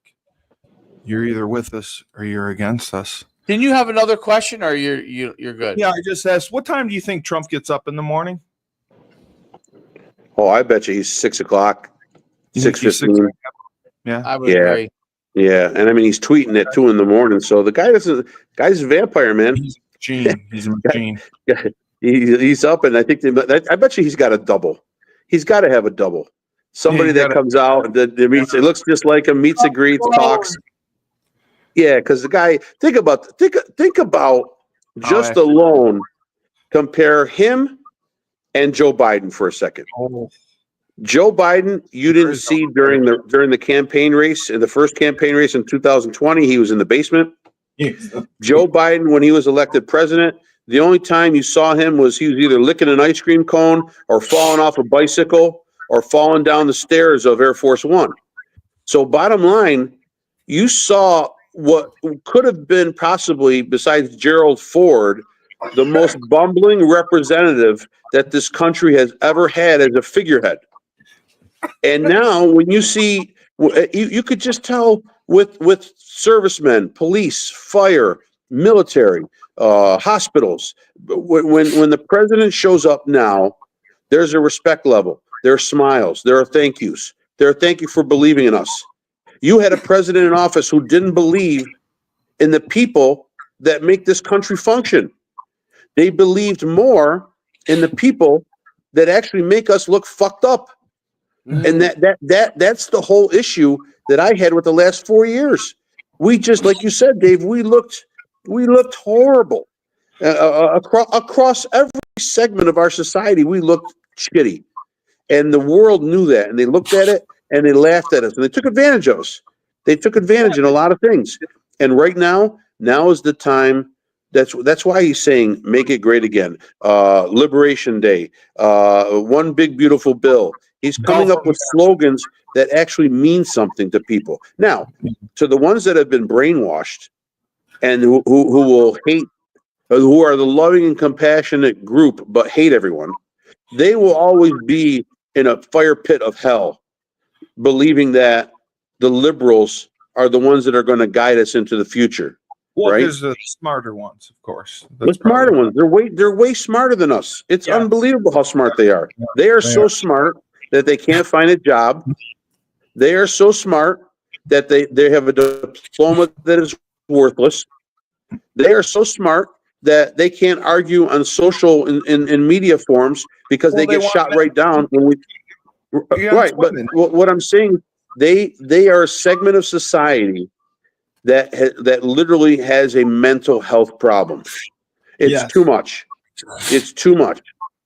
You're either with us or you're against us. Didn't you have another question, or you're good? Yeah, I just asked, what time do you think Trump gets up in the morning? Oh, I bet you he's 6 o'clock, 6:15. Yeah, I would agree. Yeah, and I mean he's tweeting at 2 a.m. So the guy's a vampire, man. He's a machine. He's a machine. He's up, and I think I bet you he's got a double. He's got to have a double. Somebody that comes out that meets. It looks just like him. Meets and greets, talks. Yeah, because the guy. Think about just alone. Compare him and Joe Biden for a second. Oh. Joe Biden, you didn't see during the campaign race, in the first campaign race in 2020, he was in the basement. Joe Biden, when he was elected president, the only time you saw him was he was either licking an ice cream cone or falling off a bicycle or falling down the stairs of Air Force One. So bottom line, you saw what could have been possibly, besides Gerald Ford, the most bumbling representative that this country has ever had as a figurehead. And now when you see, you could just tell with servicemen, police, fire, military, hospitals, when the president shows up now, there's a respect level. There are smiles. There are thank yous. There are thank you for believing in us. You had a president in office who didn't believe in the people that make this country function. They believed more in the people that actually make us look fucked up. And that's the whole issue that I had with the last 4 years. We just, like you said, Dave, we looked horrible across every segment of our society. We looked shitty, and the world knew that, and they looked at it and they laughed at us and they took advantage of us. They took advantage in a lot of things. And right now is the time. That's why he's saying make it great again. Liberation Day, one big beautiful bill. He's coming up with slogans that actually mean something to people. Now, to the ones that have been brainwashed and who will hate, who are the loving and compassionate group but hate everyone, they will always be in a fire pit of hell, believing that the liberals are the ones that are going to guide us into the future. Well, right? there's the smarter ones, of course. The smarter ones. They're way smarter than us. It's unbelievable how smart they are. They are so smart that they can't find a job. They are so smart that they have a diploma that is worthless. They are so smart that they can't argue on social in media forums because they get shot right down when we. Right, but what I'm saying, they are a segment of society that literally has a mental health problem. It's too much. It's too much.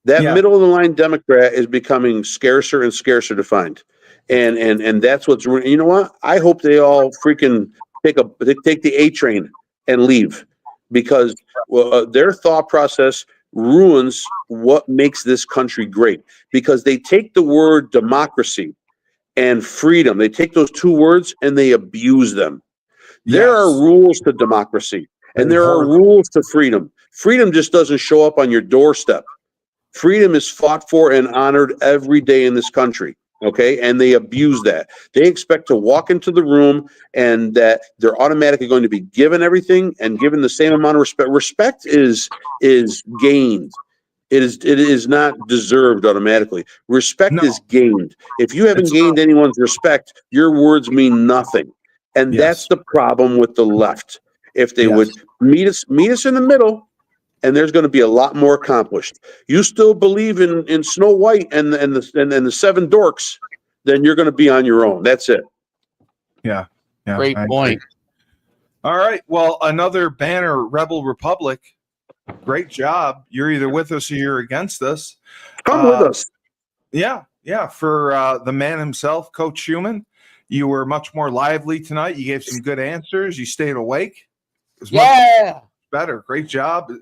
That middle of the line Democrat is becoming scarcer and scarcer to find, and that's what's. You know what? I hope they all freaking take the A train and leave, because their thought process ruins what makes this country great. Because they take the word democracy and freedom, they take those two words and they abuse them. There are rules to democracy, and there are rules to freedom. Freedom just doesn't show up on your doorstep. Freedom is fought for and honored every day in this country, okay? And they abuse that. They expect to walk into the room and that they're automatically going to be given everything and given the same amount of respect. Respect is gained. It is not deserved automatically. Respect is gained. If you haven't gained anyone's respect, your words mean nothing. And that's the problem with the left. If they would meet us in the middle, and there's going to be a lot more accomplished. You still believe in Snow White and the seven dorks, then you're going to be on your own. That's it. Yeah. Great point. All right. Well, another banner, Rebel Republic. Great job. You're either with us or you're against us. Come with us. Yeah. For the man himself, Coach Schumann. You were much more lively tonight. You gave some good answers. You stayed awake. It was much better. Great job.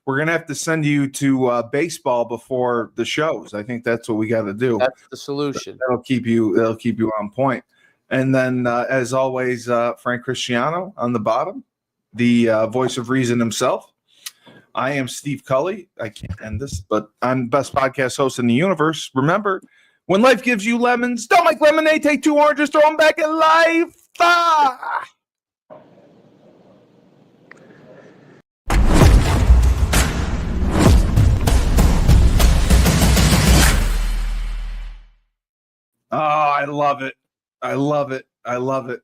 We're going to have to send you to baseball before the shows. I think that's what we got to do. That's the solution. That'll keep you on point. And then, as always, Frank Cristiano on the bottom, the voice of reason himself. I am Steve Cully. I can't end this, but I'm the best podcast host in the universe. Remember, when life gives you lemons, don't make lemonade. Take 2 oranges, throw them back in life. Oh, I love it. I love it.